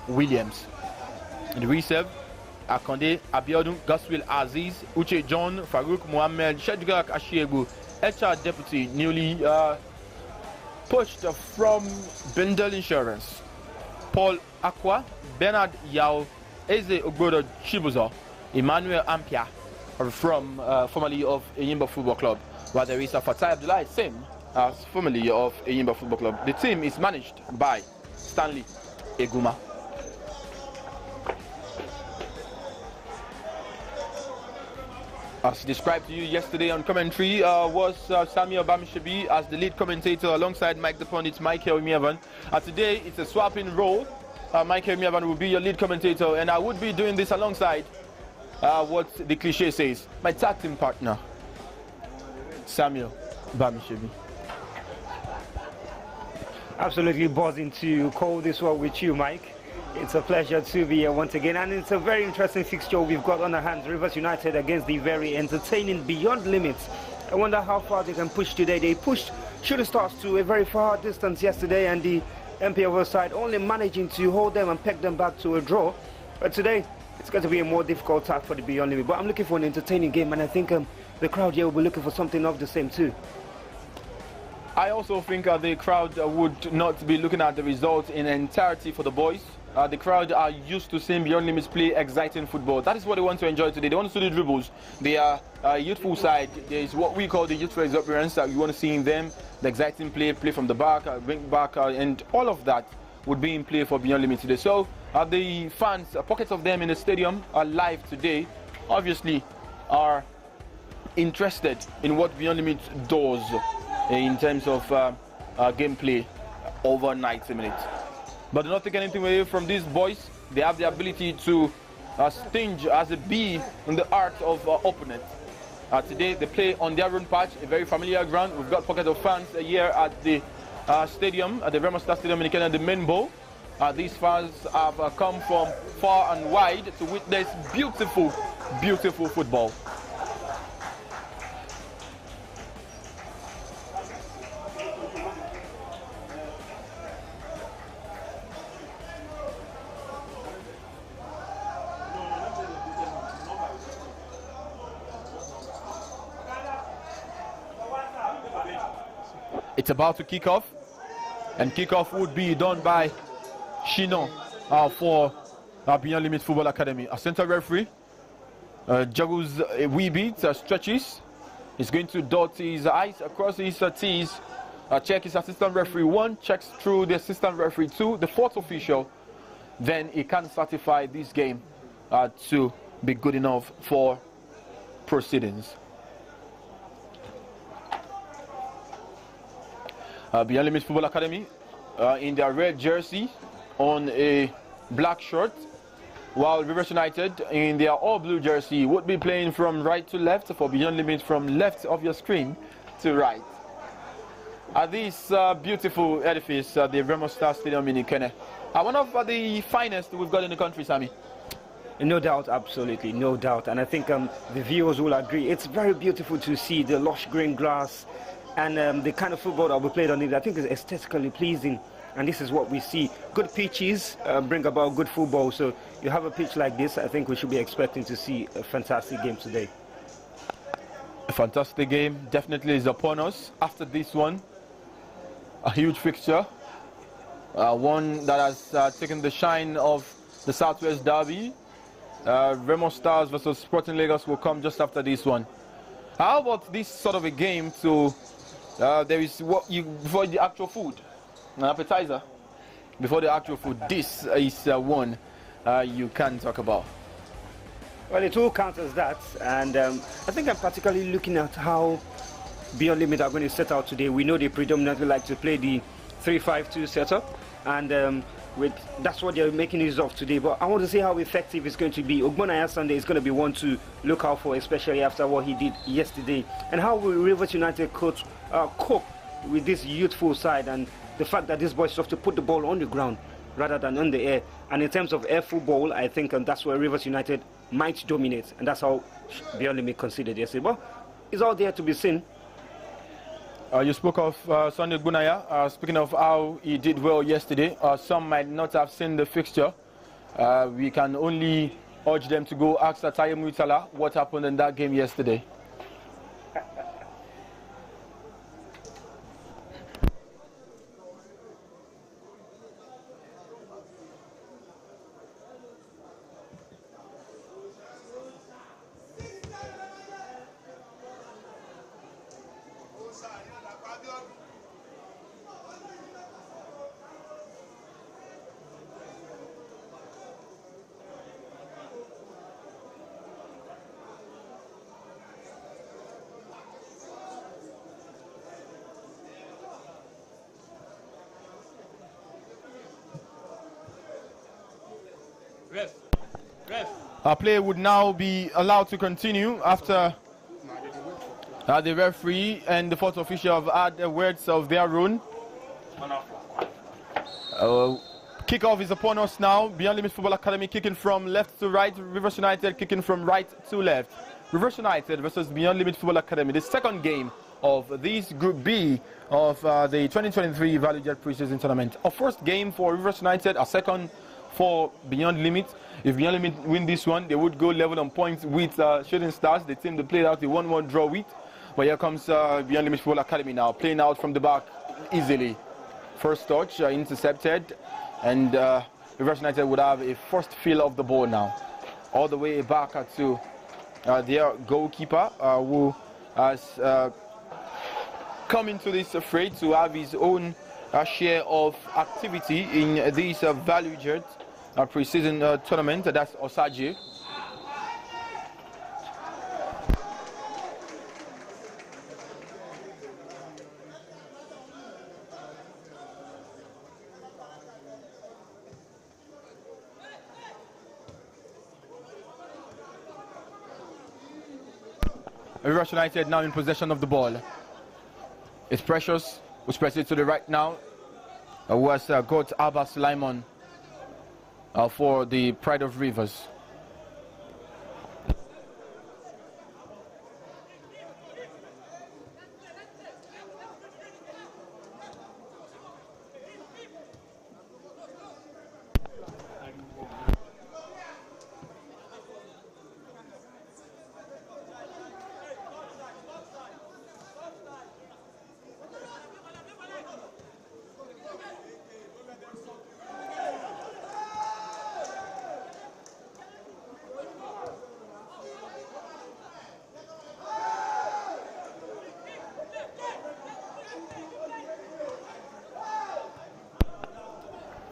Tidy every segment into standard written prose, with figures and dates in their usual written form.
Williams. In the reserve, Akande, Abiodun, Gaswil Aziz, Uche John, Farouk Mohammed, Shedgak Ashiegu, HR Deputy, newly poached from Bendel Insurance, Paul Aqua, Bernard Yao, Eze Ogbodo Chibuzo, Emmanuel Ampia, from formerly of Eyimba Football Club, while there is a Fatai Abdullah, same as formerly of Eyimba Football Club. The team is managed by Stanley Eguma. As described to you yesterday on commentary, was Samuel Bamishabi as the lead commentator alongside Mike the Pundit, Michael Mievan. Today it's a swapping role. Michael Mievan will be your lead commentator, and I would be doing this alongside what the cliche says, my tag team partner, Samuel Bamishabi. Absolutely buzzing to call this one with you, Mike. It's a pleasure to be here once again, and it's a very interesting fixture we've got on our hands. Rivers United against the very entertaining Beyond Limits. I wonder how far they can push today. They pushed Shooting Stars to a very far distance yesterday, and the MPFL side only managing to hold them and peg them back to a draw. But today, it's going to be a more difficult task for the Beyond Limits. But I'm looking for an entertaining game, and I think the crowd here will be looking for something of the same too. I also think the crowd would not be looking at the result in entirety for the boys. The crowd are used to seeing Beyond Limits play exciting football. That is what they want to enjoy today. They want to see the dribbles. They are youthful side. There is what we call the youthful exuberance that you want to see in them. The exciting play from the back, wing back, and all of that would be in play for Beyond Limits today. So the fans, pockets of them in the stadium are live today, obviously are interested in what Beyond Limits does in terms of gameplay over 90 minutes. But do not take anything away from these boys. They have the ability to sting as a bee in the art of opponent. Today they play on their own patch, a very familiar ground. We've got pockets of fans here at the stadium, at the Remo Star Stadium in Kenya, the main bowl. These fans have come from far and wide to witness beautiful, beautiful football. It's about to kick off, and kickoff would be done by Shino for Beyond Limits Football Academy. A center referee juggles a wee bit, stretches. He's going to dot his eyes across his T's, check his assistant referee 1, checks through the assistant referee 2, the fourth official. Then he can certify this game to be good enough for proceedings. Beyond Limits Football Academy in their red jersey on a black shirt, while Rivers United in their all blue jersey would be playing from right to left, for Beyond Limits from left of your screen to right. At this beautiful edifice, the Remo Star Stadium in Ikene, one of the finest we've got in the country, Sammy. No doubt, absolutely, no doubt. And I think the viewers will agree. It's very beautiful to see the lush green grass and the kind of football that we played on it. I think is aesthetically pleasing, and this is what we see. Good pitches bring about good football, so you have a pitch like this, I think we should be expecting to see a fantastic game today. A fantastic game definitely is upon us after this one. A huge fixture, one that has taken the shine of the Southwest Derby. Remo Stars versus Sporting Lagos will come just after this one. How about this sort of a game to there is what you before the actual food, an appetizer before the actual food. This is one you can talk about. Well, it all counts as that, and I think I'm particularly looking at how Beyond Limit are going to set out today. We know they predominantly like to play the 3-5-2 setup, and that's what they're making use of today. But I want to see how effective it's going to be. Ogbonaya Sunday is going to be one to look out for, especially after what he did yesterday. And how will Rivers United cope with this youthful side, and the fact that these boys have to put the ball on the ground rather than on the air. And in terms of air football, I think that's where Rivers United might dominate, and that's how Beyond Limit considered yesterday. Well, it's all there to be seen. You spoke of Sunday Gunaya, speaking of how he did well yesterday. Some might not have seen the fixture. We can only urge them to go ask Ataye Muitala what happened in that game yesterday. Our player would now be allowed to continue after the referee and the fourth official have had words of their own. Kickoff is upon us now. Beyond Limits Football Academy kicking from left to right. Rivers United kicking from right to left. Rivers United versus Beyond Limits Football Academy. The second game of this Group B of the 2023 Value Jet Preseason Tournament. Our first game for Rivers United, our second for Beyond Limit. If Beyond Limit win this one, they would go level on points with Shooting Stars, the team they played out the 1-1 draw with. But here comes Beyond Limit Football Academy now, playing out from the back easily. First touch intercepted, and Rivers United would have a first feel of the ball now. All the way back to their goalkeeper, who has come into this fray to have his own share of activity in this Value Jet Preseason tournament. That's Osaji. Rivers United now in possession of the ball. It's Precious who spreads it to the right now. Who has got Abbas Sulaiman for the Pride of Rivers.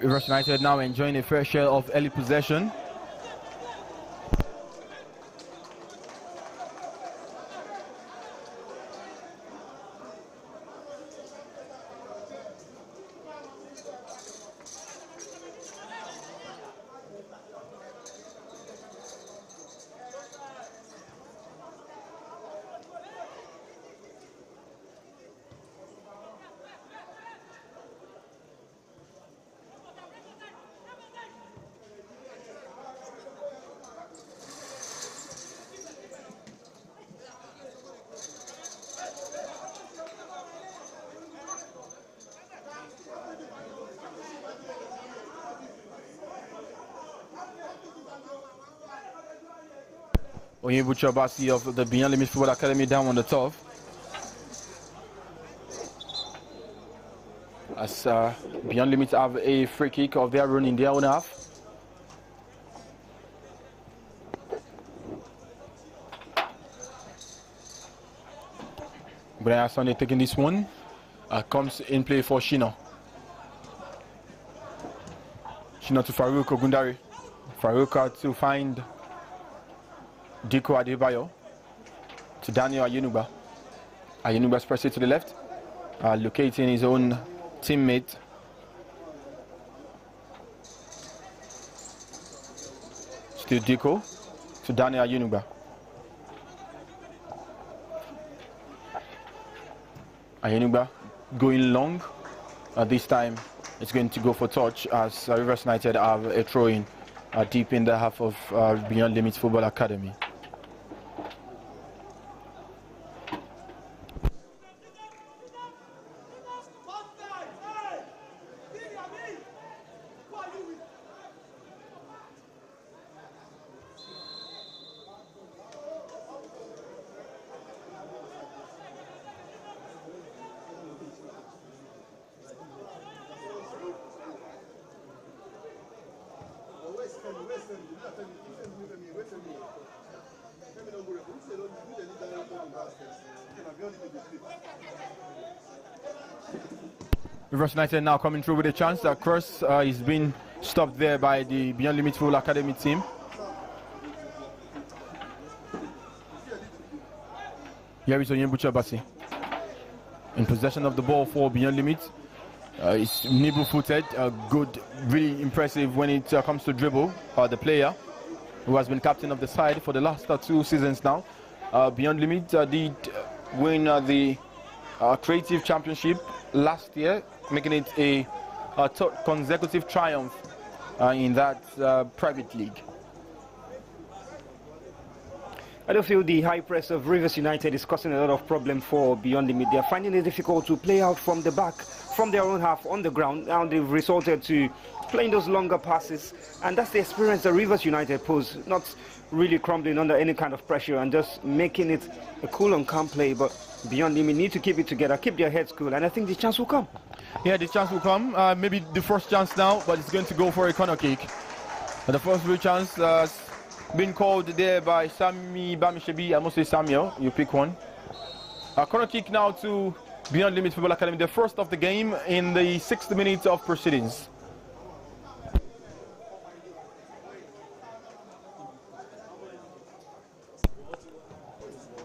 Rivers United now enjoying a fair share of early possession. Onyebu Chobasi of the Beyond Limits Football Academy down on the top. As Beyond Limits have a free kick of their own in their own half. Brian Sunday taking this one. Comes in play for Shino. Shino to Farouk Ogundari. Farouk to find Diko Adebayo to Daniel Ayenuba. Ayenuba spreads it to the left, locating his own teammate. Still Diko to Daniel Ayenuba. Ayenuba going long. This time it's going to go for touch as Rivers United have a throw-in deep in the half of Beyond Limits Football Academy. Rivers United now coming through with a chance. That cross is being stopped there by the Beyond Limit Football Academy team. Here is Onyembuchi Obasi in possession of the ball for Beyond Limit. He's nimble-footed, good, really impressive when it comes to dribble. The player who has been captain of the side for the last 2 seasons now. Beyond Limit did win the Creative Championship last year, making it a third consecutive triumph in that private league. I don't feel the high press of Rivers United is causing a lot of problem for Beyond Limit. They're finding it difficult to play out from the back, from their own half on the ground. Now they've resorted to playing those longer passes, and that's the experience that Rivers United pose, not really crumbling under any kind of pressure and just making it a cool and calm play. But Beyond Limit need to keep it together, keep their heads cool, and I think the chance will come. Yeah, the chance will come. Maybe the first chance now, but it's going to go for a corner kick. The first real chance been called there by Sami Bamishebi. I must say Samuel, you pick one. A corner kick now to Beyond Limit Football Academy, the first of the game in the 60 minutes of proceedings.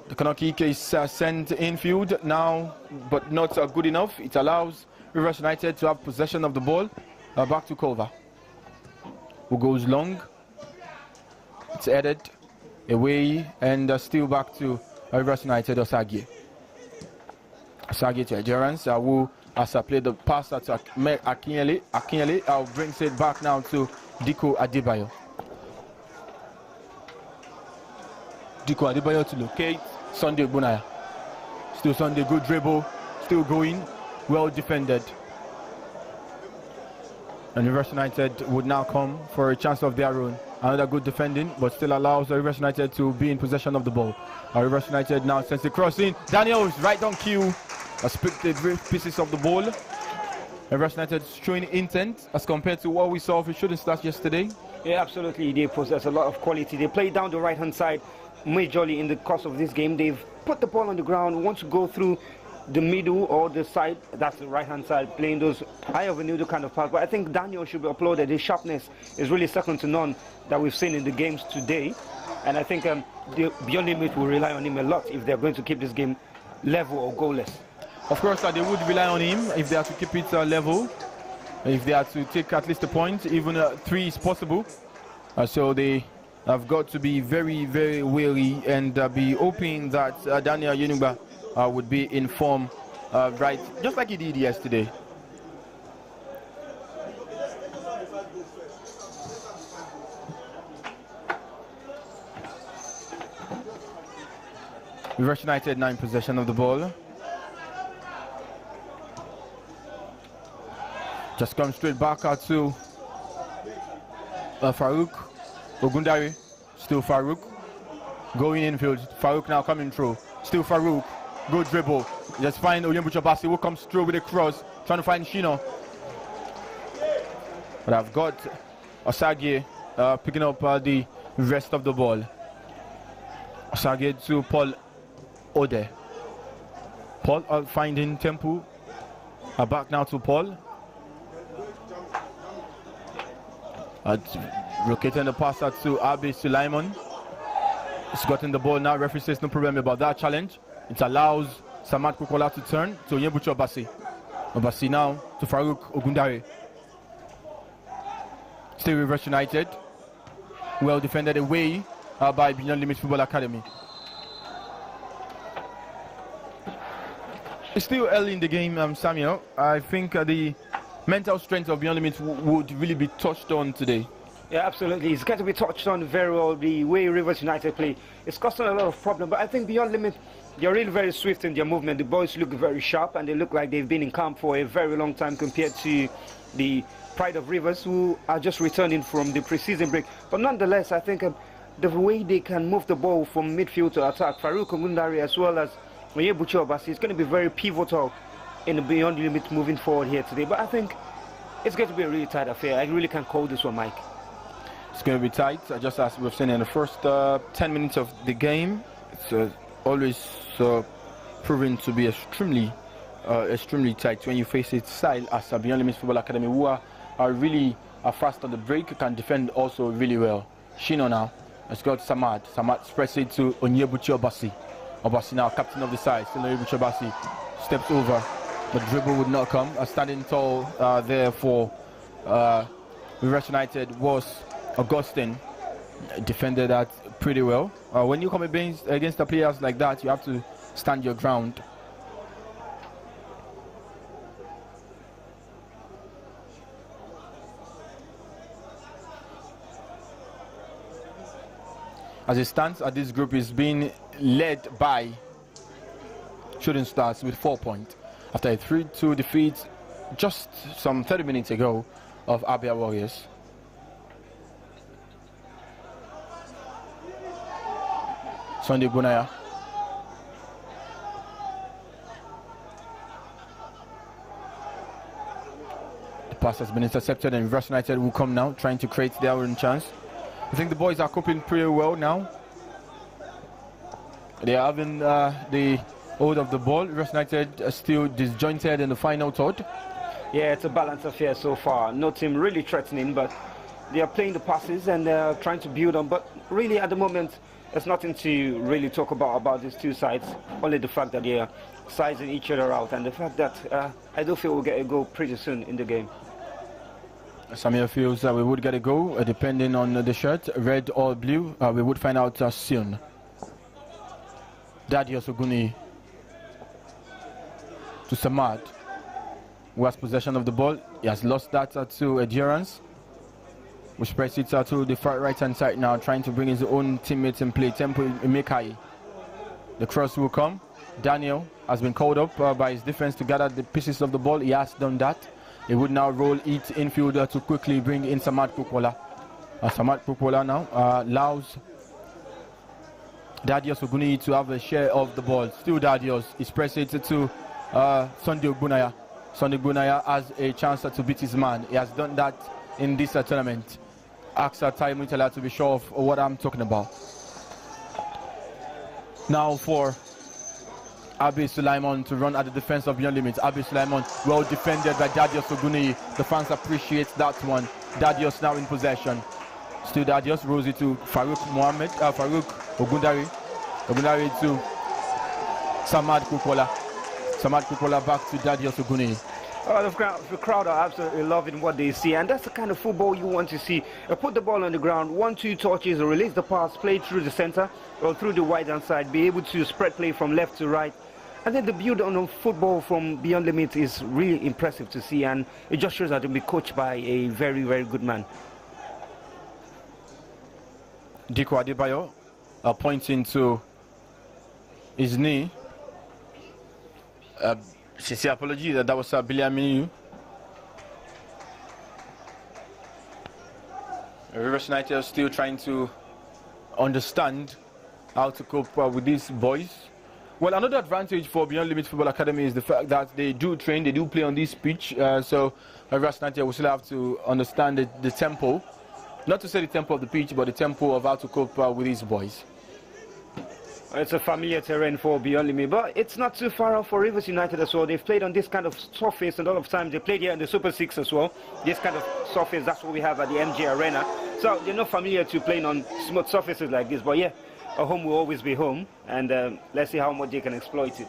The corner kick is sent infield now, but not good enough. It allows Rivers United to have possession of the ball. Back to Culver, who goes long. It's headed away and still back to Rivers United. Osagi to Adherence, who has played the pass to Akinyele. Akinyele brings it back now to Diko Adebayo. Diko Adebayo to locate Sunday Bunaya. Still Sunday, good dribble, still going, well defended. And Rivers United would now come for a chance of their own. Another good defending, but still allows Rivers United to be in possession of the ball. Rivers United now sends the cross in. Daniel is right on cue. Picked the pieces of the ball. Rivers United showing intent as compared to what we saw of a shooting start yesterday. Yeah, absolutely. They possess a lot of quality. They play down the right-hand side majorly in the course of this game. They've put the ball on the ground, want to go through the middle or the side, that's the right-hand side, playing those high of a noodle kind of pass. But I think Daniel should be applauded. His sharpness is really second to none that we've seen in the games today. And I think the Beyond Limit will rely on him a lot if they're going to keep this game level or goalless. Of course, they would rely on him if they are to keep it level. If they are to take at least a point, even 3 is possible. So they have got to be very, very wary and be hoping that Daniel Yenuba would be in form, right, just like he did yesterday. Rivers United now in possession of the ball. Just come straight back out to Farouk Ogundari. Still Farouk going infield. Farouk now coming through. Still Farouk. Good dribble. Just find Onyembuchi Obasi, who comes through with a cross, trying to find Shino. But I've got Osagi picking up the rest of the ball. Osagi to Paul Ode. Paul finding Tempu. Back now to Paul. Locating the pass out to Abi Sulaiman. He's gotten the ball now. Referee says no problem about that challenge. It allows Samad Kukola to turn to Onyembuchi Obasi. Obasi now to Farouk Ogundare. Still Rivers United. Well defended away by Beyond Limit Football Academy. It's still early in the game, Samuel. I think the mental strength of Beyond Limit would really be touched on today. Yeah, absolutely. It's got to be touched on very well. The way Rivers United play, it's causing a lot of problem. But I think Beyond Limit, they're really very swift in their movement. The boys look very sharp, and they look like they've been in camp for a very long time compared to the Pride of Rivers, who are just returning from the pre-season break. But nonetheless, I think the way they can move the ball from midfield to attack, Farouk Ogundari as well as Onyembuchi Obasi, is going to be very pivotal in the Beyond Limit moving forward here today. But I think it's going to be a really tight affair. I really can't call this one, Mike. It's going to be tight, just as we've seen in the first 10 minutes of the game. It's always proven to be extremely tight when you face a side as Beyond Limits Football Academy, who are really fast on the break, can defend also really well. Shino now has got Samad. Samad spreads it to Onyebuchi Obasi. Obasi now captain of the side. Still Onyebuchi Obasi steps over. The dribble would not come. Standing tall there for Rivers United was Augustine. Defended that pretty well. When you come against the players like that, you have to stand your ground. As it stands, this group is being led by Shooting Stars with 4 points after a 3-2 defeat just some 30 minutes ago of Abia Warriors. Sunday Bunaya. The pass has been intercepted and Rivers United will come now, trying to create their own chance. I think the boys are coping pretty well now. They are having the hold of the ball. Rivers United are still disjointed in the final third. Yeah, it's a balanced affair so far. No team really threatening, but they are playing the passes and they're trying to build on. But really, at the moment, there's nothing to really talk about these two sides. Only the fact that they are sizing each other out, and the fact that I do feel we'll get a goal pretty soon in the game. Samir feels we would get a goal, depending on the shirt, red or blue. We would find out soon. Dadio Soguni to Samad, who has possession of the ball. He has lost that to Endurance, which spreads it to the far right-hand side now, trying to bring his own teammates in play. Tempo Imekai. The cross will come. Daniel has been called up by his defense to gather the pieces of the ball. He has done that. He would now roll it infielder to quickly bring in Samad Kukola. Samad Kukola now allows Dadios Oguni to have a share of the ball. Still Dadios is pressing it to Sunday Ogbunaya. Sunday Ogbunaya has a chance to beat his man. He has done that in this tournament. Axa Time Mutala to be sure of what I'm talking about. Now for Abi Sulaiman to run at the defense of Beyond Limits. Abi Sulaiman well defended by Dadios Oguni. The fans appreciate that one. Dadios now in possession. Still Dadios rolls it to Farouk Mohammed, Farouk Ogundari. Ogundari to Samad Kukola. Samad Kukola back to Dadios Oguni. The crowd are absolutely loving what they see, and that's the kind of football you want to see. Put the ball on the ground, 1-2 touches, release the pass, play through the center or through the wide hand side, be able to spread play from left to right. And then the build on football from Beyond Limits is really impressive to see, and it just shows that they'll be coached by a very, very good man. Diko Adebayo pointing to his knee. Sincere apology, that was Billy Aminu. Rivers United are still trying to understand how to cope with these boys. Well, another advantage for Beyond Limits Football Academy is the fact that they do train, they do play on this pitch. So Rivers United will still have to understand the tempo. Not to say the tempo of the pitch, but the tempo of how to cope with these boys. It's a familiar terrain for Beyond Limit, but it's not too far off for Rivers United as well. They've played on this kind of surface, and a lot of times they played here in the Super 6 as well. This kind of surface, that's what we have at the MG Arena. So they're not familiar to playing on smooth surfaces like this, but yeah, a home will always be home, and let's see how much they can exploit it.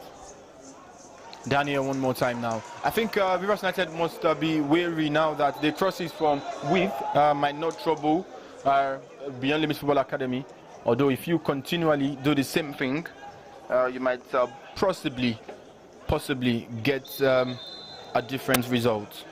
Daniel, one more time now. I think Rivers United must be wary now that the crosses from width might not trouble Beyond Limits Football Academy. Although if you continually do the same thing, you might possibly get a different result.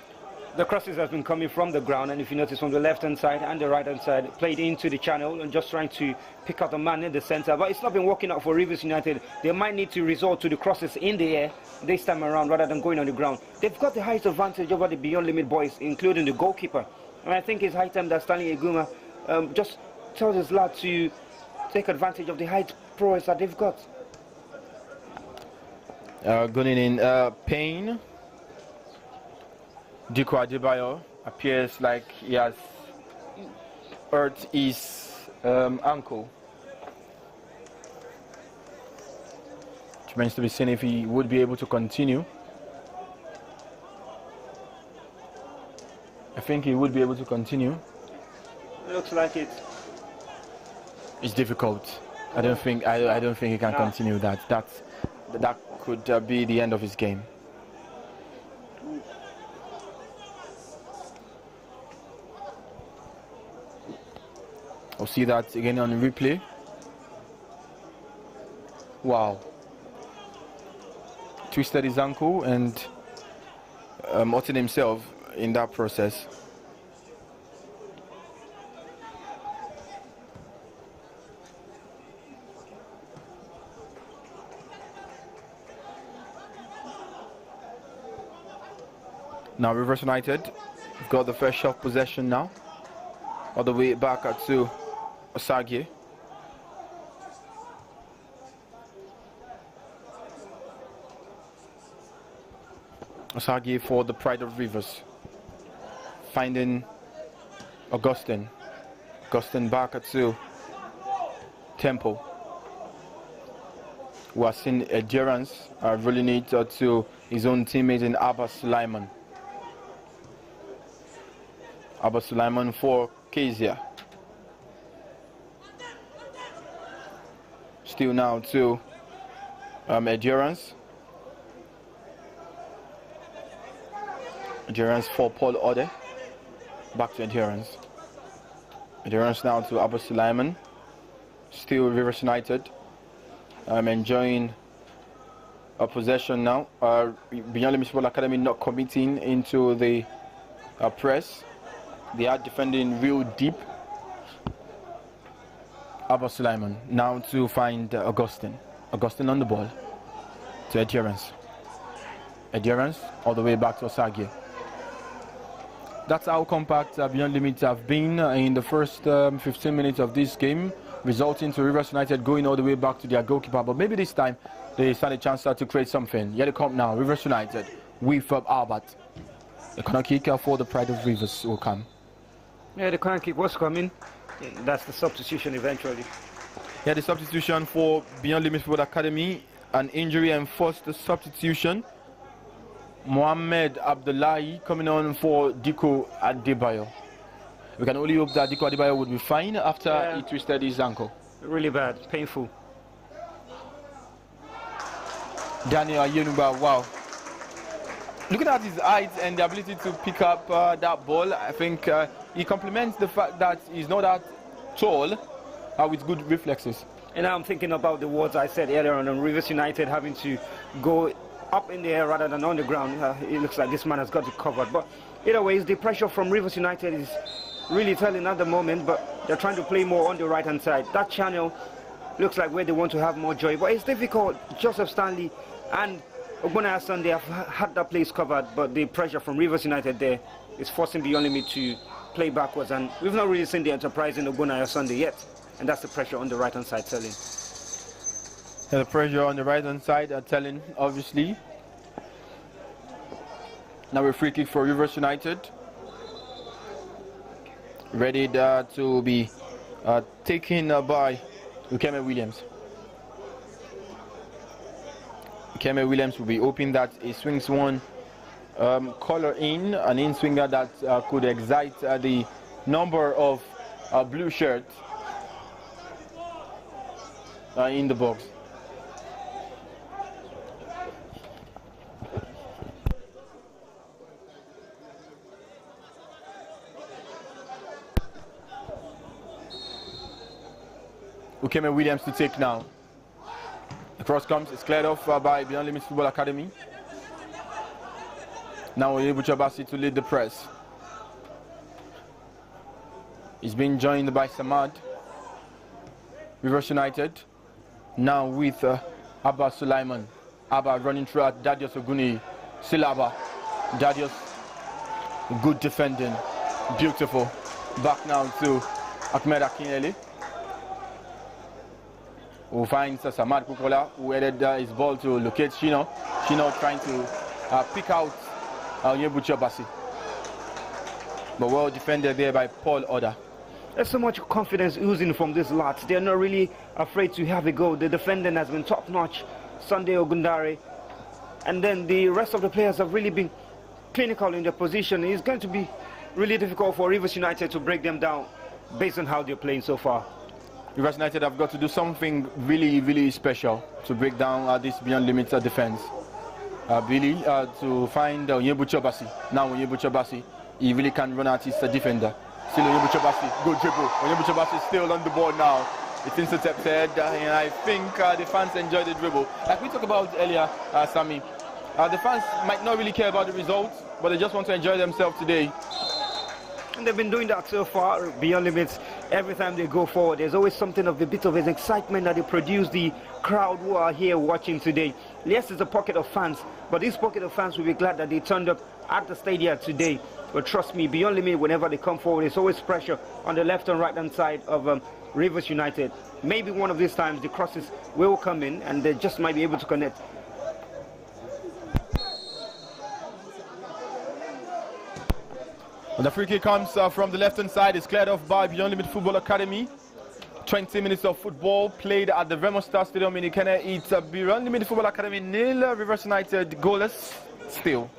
The crosses have been coming from the ground, and if you notice from the left-hand side and the right-hand side, played into the channel and just trying to pick out the man in the center. But it's not been working out for Rivers United. They might need to resort to the crosses in the air this time around rather than going on the ground. They've got the highest advantage over the Beyond Limit boys, including the goalkeeper. And I think it's high time that Stanley Eguma just tells his lad to take advantage of the height prowess that they've got. Going in Payne. Diko Adebayo appears like he has hurt his ankle. It remains to be seen if he would be able to continue. I think he would be able to continue. Looks like it. It's difficult. I don't think he can continue that. That could be the end of his game. We'll see that again on the replay. Wow. Twisted his ankle and hurting himself in that process. Now Rivers United have got the first shot possession now. All the way back to Osagie. Osagie for the Pride of Rivers. Finding Augustine. Augustine back to Temple. Who has seen endurance rolling it to his own teammate in Abba Sulaiman. Abba Sulaiman for Kezia. Still now to Endurance. Endurance for Paul Ode. Back to Endurance. Endurance now to Abba Sulaiman. Still Rivers United. Enjoying a possession now. Beyond Limits Football Academy not committing into the press. They are defending real deep. Abba Sulaiman now to find Augustine. Augustine on the ball to Endurance. Endurance all the way back to Osagie. That's how compact Beyond Limits have been in the first 15 minutes of this game, resulting to Rivers United going all the way back to their goalkeeper. But maybe this time they stand a chance to create something. Here they come now, Rivers United with Albert. The corner kick for the Pride of Rivers will come. Yeah, the corner kick was coming. That's the substitution eventually. Yeah, the substitution for Beyond Limits Football Academy. An injury enforced the substitution. Mohamed Abdullahi coming on for Diko Adebayo. We can only hope that Diko Adebayo would be fine after he twisted his ankle. Really bad, painful. Daniel Ayenuba, wow. Looking at his height and the ability to pick up that ball, I think he complements the fact that he's not that tall with good reflexes. And I'm thinking about the words I said earlier on Rivers United having to go up in the air rather than on the ground. It looks like this man has got it covered. But either way, the pressure from Rivers United is really telling at the moment, but they're trying to play more on the right-hand side. That channel looks like where they want to have more joy. But it's difficult. Joseph Stanley and Ogbonna Sunday have had that place covered, but the pressure from Rivers United there is forcing Beyond Limit to play backwards. And we've not really seen the enterprise in Ogbonna Sunday yet. And that's the pressure on the right-hand side telling. The pressure on the right-hand side are telling, obviously. Now a free kick for Rivers United. Ready to be taken by Ukeme Williams. Ukeme Williams will be hoping that he swings one color in, an in-swinger that could excite the number of blue shirts in the box. Ukeme Williams to take now. The cross comes, it's cleared off by Beyond Limits Football Academy. Now we're able to lead the press. He's been joined by Samad. Rivers United now with Abba Sulaiman. Abba running through at Dadios Oguni. Silaba. Dadios, good defending. Beautiful. Back now to Ahmed Akinele. Who finds Samad Kukola, who headed his ball to locate Shino. Shino trying to pick out Onyebuchi Obasi. But well defended there by Paul Oda. There's so much confidence oozing from these lads. They're not really afraid to have a go. The defending has been top-notch. Sunday Ogundare. And then the rest of the players have really been clinical in their position. It's going to be really difficult for Rivers United to break them down based on how they're playing so far. Rivers United have got to do something really, really special to break down this Beyond Limits defense. Billy, to find Onyebuchi Obasi. Now Onyebuchi Obasi, he really can run at his defender. Still Onyebuchi Obasi, good dribble. Onyebuchi Obasi is still on the ball now. It's intercepted, and I think the fans enjoy the dribble. Like we talked about earlier, Sammy, the fans might not really care about the results, but they just want to enjoy themselves today. And they've been doing that so far, Beyond Limits. Every time they go forward, there's always something of a bit of an excitement that they produce the crowd who are here watching today. Yes, it's a pocket of fans, but this pocket of fans will be glad that they turned up at the stadium today. But trust me, Beyond Limits, whenever they come forward, there's always pressure on the left and right-hand side of Rivers United. Maybe one of these times the crosses will come in and they just might be able to connect. The free kick comes from the left-hand side. It's cleared off by Beyond Limit Football Academy. 20 minutes of football played at the Vermont Star Stadium in Ikene. It's Beyond Limit Football Academy nil, Rivers United goalless still.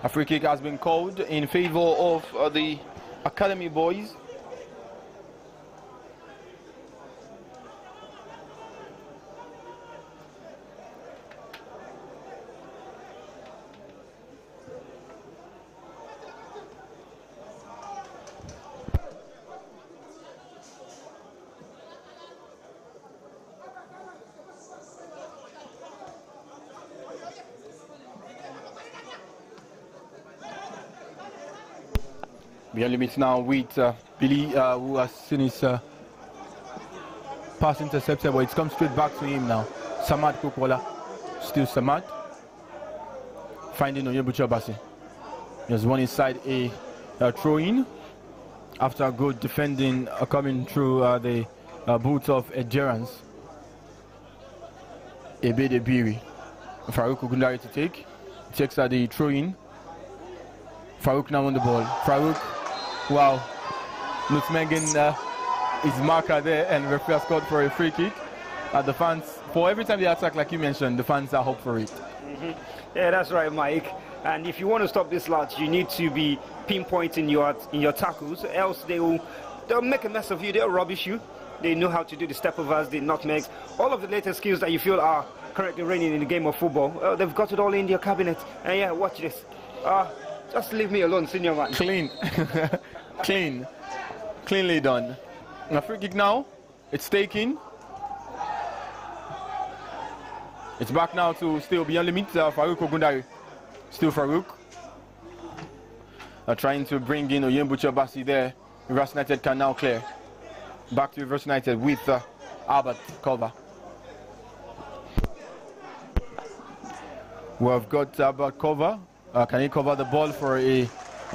A free kick has been called in favor of the Academy boys. Beyond Limits now with Billy, who has seen his pass intercepted, but it's come straight back to him now. Samad Kokola, still Samad. Finding Onyebuchi Obasi. There's one inside a throw-in after a good defending coming through the boots of endurance. Ebede Biri. Farouk Ogundare to take. Takes the throw-in. Farouk now on the ball. Farouk. Wow, nutmegging his marker there, and referee has scored for a free kick. The fans, for every time they attack, like you mentioned, the fans are hope for it. Yeah, that's right, Mike. And if you want to stop this lads, you need to be pinpointing your tackles, else they'll make a mess of you. They'll rubbish you. They know how to do the stepovers, the nutmegs, all of the latest skills that you feel are currently reigning in the game of football. They've got it all in their cabinet. And yeah, watch this. Just leave me alone, senior man. Clean. Cleanly done. A free kick now. It's taken. It's back now to still Beyond Limits. Farouk Ogundare. Still Farouk. Trying to bring in Onyebuchi Obasi there. Rivers United can now clear. Back to Rivers United with Albert cover. We've got Albert cover. Can he cover the ball for a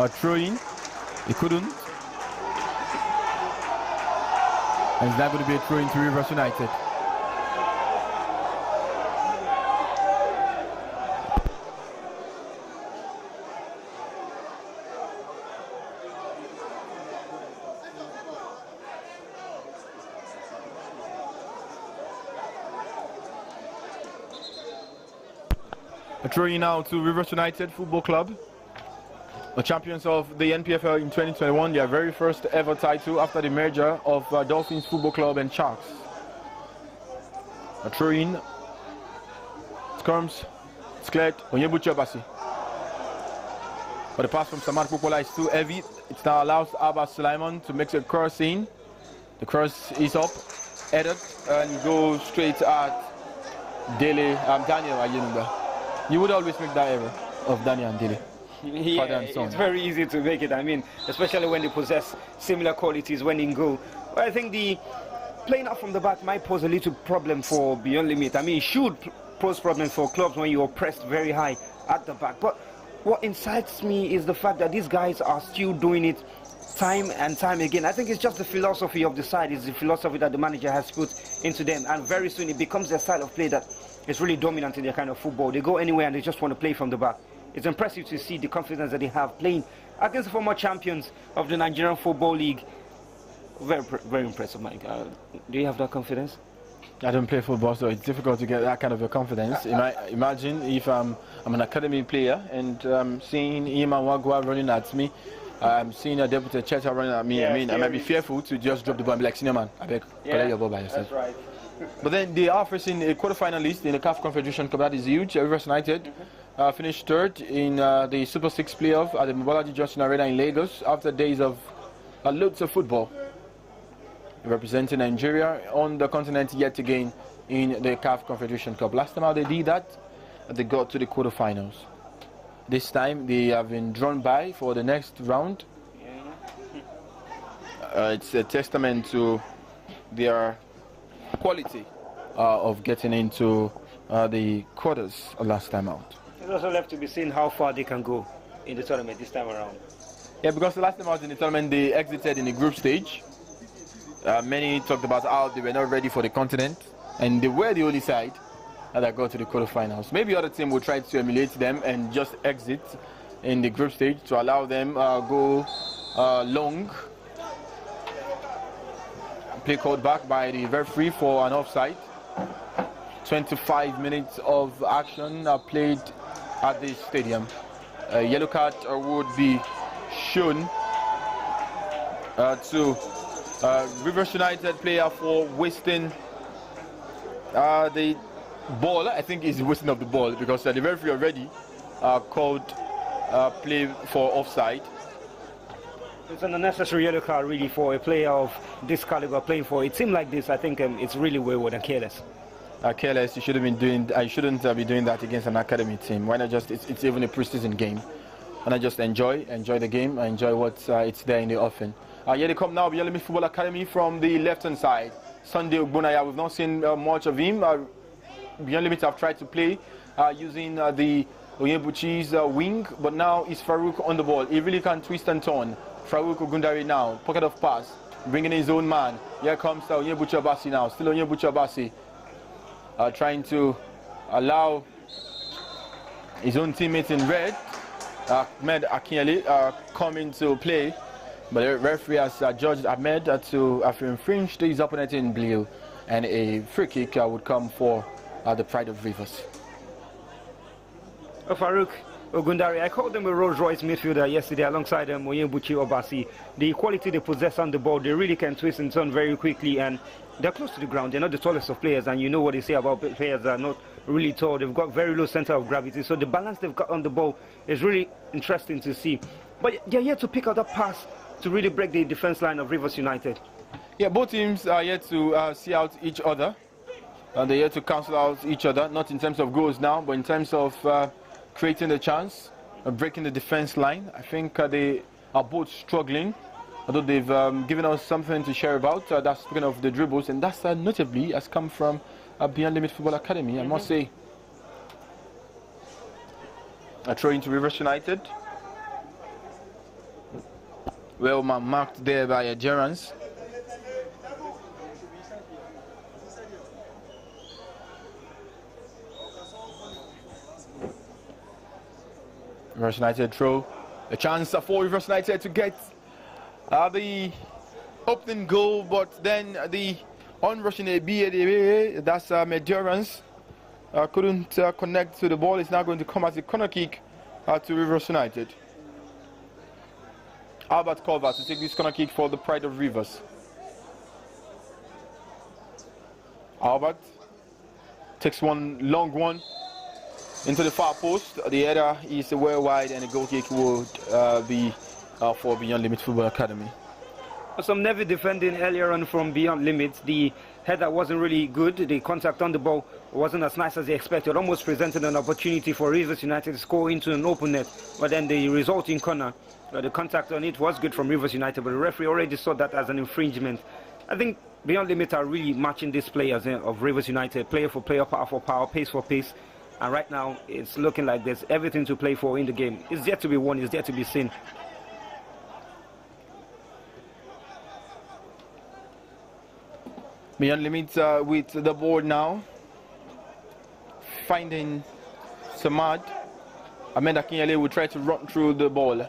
throw-in? He couldn't. And it's now going to be a throw-in to Rivers United. A throw-in now to Rivers United Football Club. The champions of the NPFL in 2021, their very first ever title after the merger of Dolphins Football Club and Sharks. A throw-in. It comes. It's cleared. Onyebuchi Obasi. But the pass from Samad Kokola is too heavy. It now allows Abba Sulaiman to make a cross in. The cross is up, headed, and goes straight at Dele, Daniel Ayinba. You would always make that error of Daniel and Dele. Yeah, it's very easy to make it. I mean, especially when they possess similar qualities when in goal. But I think the playing out from the back might pose a little problem for Beyond Limit. I mean, it should pose problems for clubs when you are pressed very high at the back. But what incites me is the fact that these guys are still doing it time and time again. I think it's just the philosophy of the side. It's the philosophy that the manager has put into them. And very soon it becomes their style of play that is really dominant in their kind of football. They go anywhere and they just want to play from the back. It's impressive to see the confidence that they have playing against the former champions of the Nigerian Football League. Very, very impressive, Mike. Do you have that confidence? I don't play football, so it's difficult to get that kind of a confidence. Imagine if I'm an academy player and seeing Iman Wagwa running at me, I'm seeing a Deputy Cheta running at me. Yeah, I might be fearful to just drop the ball and be like, senior man, I beg, collect your ball by yourself. That's right. But then they are facing a quarterfinalist in the CAF Confederation Cup. That is huge. Rivers United finished third in the Super 6 playoff at the Mobolaji Johnson Arena in Lagos after days of loads of football. Representing Nigeria on the continent yet again in the CAF Confederation Cup. Last time how they did that, they got to the quarterfinals. This time they have been drawn by for the next round. It's a testament to their quality of getting into the quarters last time out. It's also left to be seen how far they can go in the tournament this time around. Yeah, because the last time out in the tournament they exited in the group stage. Many talked about how they were not ready for the continent, and they were the only side that got to the quarterfinals. Maybe other team will try to emulate them and just exit in the group stage to allow them go long. Play called back by the referee for an offside. 25 minutes of action played at the stadium. A yellow card would be shown to Rivers United player for wasting the ball. I think is wasting of the ball because the referee already called play for offside. It's an unnecessary yellow card really for a player of this caliber playing for a team like this. I think it's really wayward and careless. Careless. You should have been doing. I shouldn't be doing that against an academy team. Why not just? It's even a preseason game. Why not just enjoy the game, enjoy what it's there in the offing. Here they come now, Beyond Limit Football Academy from the left-hand side. Sunday Ogbonaya, we've not seen much of him. Beyond Limit have tried to play using the Onyebuchi's wing, but now it's Farouk on the ball. He really can twist and turn. Farouk Ogundari now, pocket of pass, bringing his own man. Here comes Onyebuchi Obasi now, still Onyebuchi Obasi. Trying to allow his own teammates in red, Ahmed Akinyele, come into play. But the referee has judged Ahmed to have infringed his opponent in blue, and a free kick would come for the Pride of Rivers. Farouk Ogundari, I called them a Rolls Royce midfielder yesterday alongside Onyebuchi Obasi. The quality they possess on the ball, they really can twist and turn very quickly, and they're close to the ground. They're not the tallest of players, and you know what they say about players that are not really tall. They've got very low center of gravity, so the balance they've got on the ball is really interesting to see. But they're yet to pick out a pass to really break the defense line of Rivers United. Yeah, both teams are yet to see out each other. They're yet to cancel out each other, not in terms of goals now, but in terms of creating the chance, breaking the defense line. I think they are both struggling, although they've given us something to share about. That's speaking of the dribbles, and that's notably has come from Beyond Limit Football Academy, I must say. A throw into Rivers United. Well marked there by Gerrans. Rivers United throw. A chance for Rivers United to get the opening goal, but then the onrushing ABA, that's Medurance, couldn't connect to the ball. It's now going to come as a corner kick to Rivers United. Albert Culver to take this corner kick for the Pride of Rivers. Albert takes one long one into the far post. The header is well wide, and the goal kick would be for Beyond Limit Football Academy. Some heavy defending earlier on from Beyond Limits. The header wasn't really good. The contact on the ball wasn't as nice as they expected. Almost presented an opportunity for Rivers United to score into an open net, but then the resulting corner, the contact on it was good from Rivers United, but the referee already saw that as an infringement. I think Beyond Limits are really matching these players of Rivers United, player for player, power for power, pace for pace. And right now, it's looking like there's everything to play for in the game. It's yet to be won, it's yet to be seen. Beyond Limits with the board now. finding Samad. Ahmed Akinyele will try to run through the ball.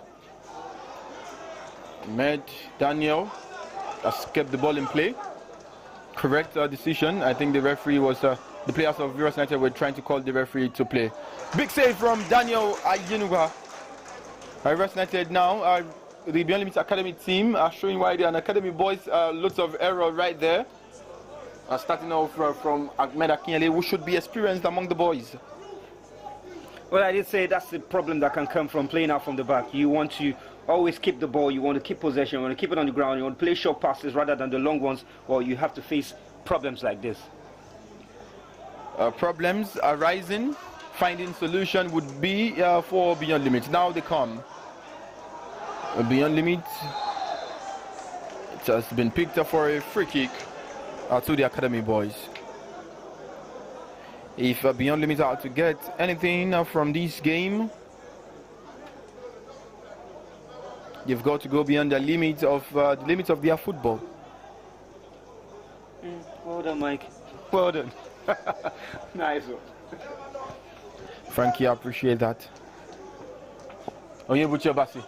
Ahmed Daniel has kept the ball in play. Correct decision. I think the referee was, the players of Rivers United were trying to call the referee to play. Big save from Daniel Ayenuga. Rivers United now, the Beyond Limits Academy team are showing why they are an academy boys. Lots of error right there. Starting off from Ahmed Akinyele, who should be experienced among the boys. Well, I did say that's the problem that can come from playing out from the back. You want to always keep the ball, you want to keep possession, you want to keep it on the ground, you want to play short passes rather than the long ones, or you have to face problems like this. Problems arising, finding solution would be for Beyond Limits. Now they come. Beyond Limits, it has been picked up for a free kick to the academy boys. If Beyond Limits are to get anything from this game, you've got to go beyond the limits of their football. Well done, Mike. Well done. Nice one. Frankie, I appreciate that. Onyebuchi Obasi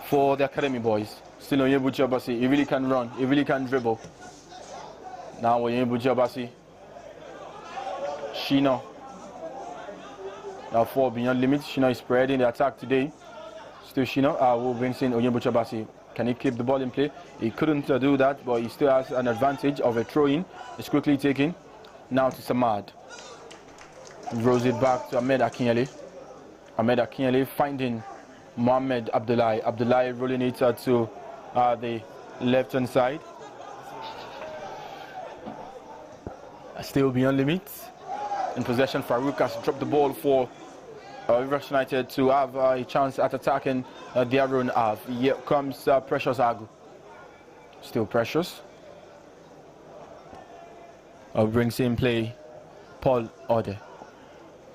for the academy boys. Still Onyebuchi Obasi. He really can run. He really can dribble. Now Onyebuchi Obasi. Shino. Now for Beyond Limits. Shino is spreading the attack today. Still Shino will bring in Onyebuchi Obasi. Can he keep the ball in play? He couldn't do that, but he still has an advantage of a throw-in. It's quickly taken. Now to Samad. Rolls it back to Ahmed Akinyele. Ahmed Akinyele finding Mohamed Abdullahi. Abdullahi rolling it to the left-hand side. Still Beyond Limits. In possession, Farouk has dropped the ball for Rivers United to have a chance at attacking their own half. Here comes Precious Agu. Still Precious. Brings in play Paul Ode.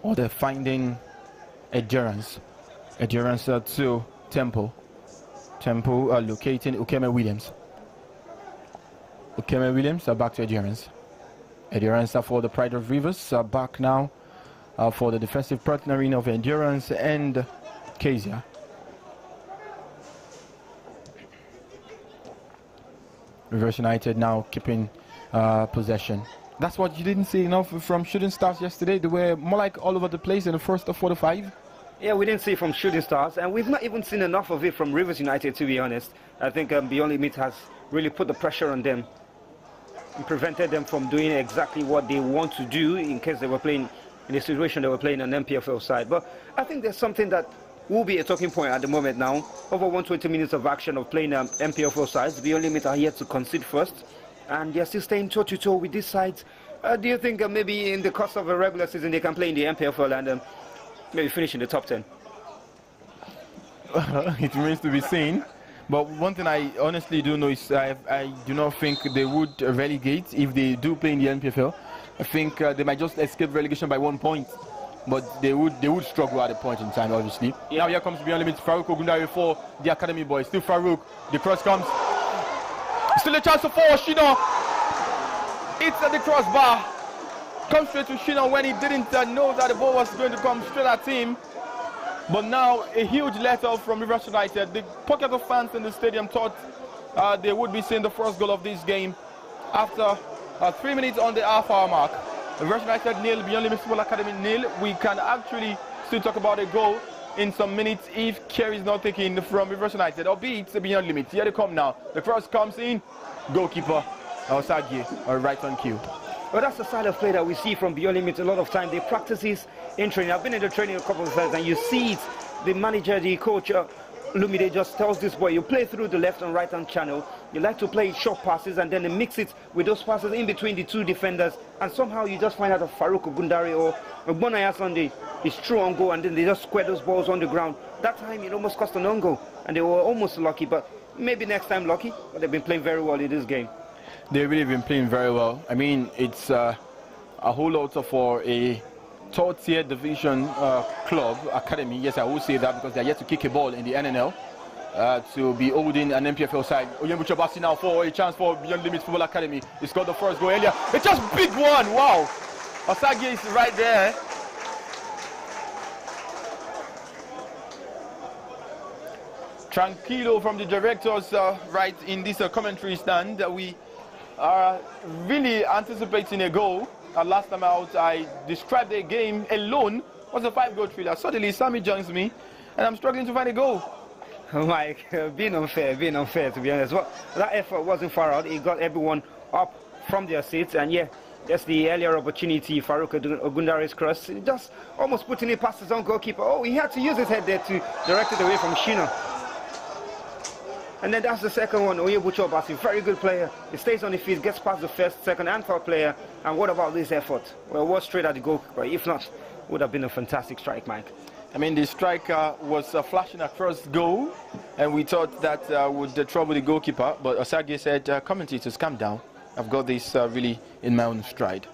Ode finding Endurance. Endurance to Temple. Temple locating Ukeme Williams. Ukeme Williams back to Endurance. Endurance for the Pride of Rivers back now for the defensive partnering of Endurance and Kezia. Rivers United now keeping possession. That's what you didn't see enough from Shooting Stars yesterday. They were more like all over the place in the first 45. Yeah, we didn't see it from Shooting Stars, and we've not even seen enough of it from Rivers United, to be honest. I think Beyond Limit has really put the pressure on them and prevented them from doing exactly what they want to do in case they were playing in the situation they were playing on MPFL side. But I think there's something that will be a talking point at the moment now. Over 120 minutes of action of playing MPFL sides. Beyond Limit are yet to concede first, and they're still staying toe-to-toe with these sides. Do you think maybe in the course of a regular season they can play in the MPFL and maybe finish in the top 10? It remains to be seen. But one thing I honestly do know is I do not think they would relegate if they do play in the NPFL. I think they might just escape relegation by 1 point. But they would struggle at a point in time, obviously. Yeah. Now here comes Beyond Limits, Farouk Ogundare for the academy boys. Still Farouk. The cross comes. Still a chance for Shino. It's at the crossbar. Comes straight to Shino when he didn't know that the ball was going to come straight at him. But now a huge letter from Rivers United. The pocket of fans in the stadium thought they would be seeing the first goal of this game after 3 minutes on the half-hour mark. Rivers United nil, Beyond Limits Football Academy nil. We can actually still talk about a goal in some minutes if care is not taken from Rivers United. Albeit Beyond Limits. Here they come now. The cross comes in. Goalkeeper Osagi right on cue. Well, that's the style of play that we see from Beyond Limits a lot of time. They practice this in training. I've been in the training a couple of times and you see it. The manager, the coach, Lumide just tells this boy, you play through the left and right hand channel. You like to play short passes and then mix it with those passes in between the two defenders. And somehow you just find out that Farouk Ogundare or Bonaya Sunday is true on goal and then they just square those balls on the ground. That time it almost cost an own goal and they were almost lucky, but maybe next time lucky. But they've been playing very well in this game. They've really been playing very well. I mean, it's a whole lot for a third-tier division club, academy. Yes, I will say that because they're yet to kick a ball in the NNL to be holding an MPFL side. Oyembuchi Obasi now for a chance for Beyond Limits Football Academy. He scored the first goal earlier. It's just big one. Wow. Osagi is right there. Tranquilo from the directors right in this commentary stand. We are really anticipating a goal. Last time out, I described the game alone was a 5-goal thriller. Suddenly, Sammy joins me, and I'm struggling to find a goal. Mike, being unfair, to be honest. Well, that effort wasn't far out. It got everyone up from their seats, and yeah, that's the earlier opportunity. Farouk Ogundare's cross, just almost putting it past his own goalkeeper. Oh, he had to use his head there to direct it away from Shino. And then that's the second one, Oyebuchi Obasi, very good player. He stays on the field, gets past the first, second, and third player. And what about this effort? Well, it was straight at the goalkeeper. If not, would have been a fantastic strike, Mike. I mean, the striker was flashing across goal, and we thought that would trouble the goalkeeper. But Osagi said, commentators, calm down. I've got this really in my own stride.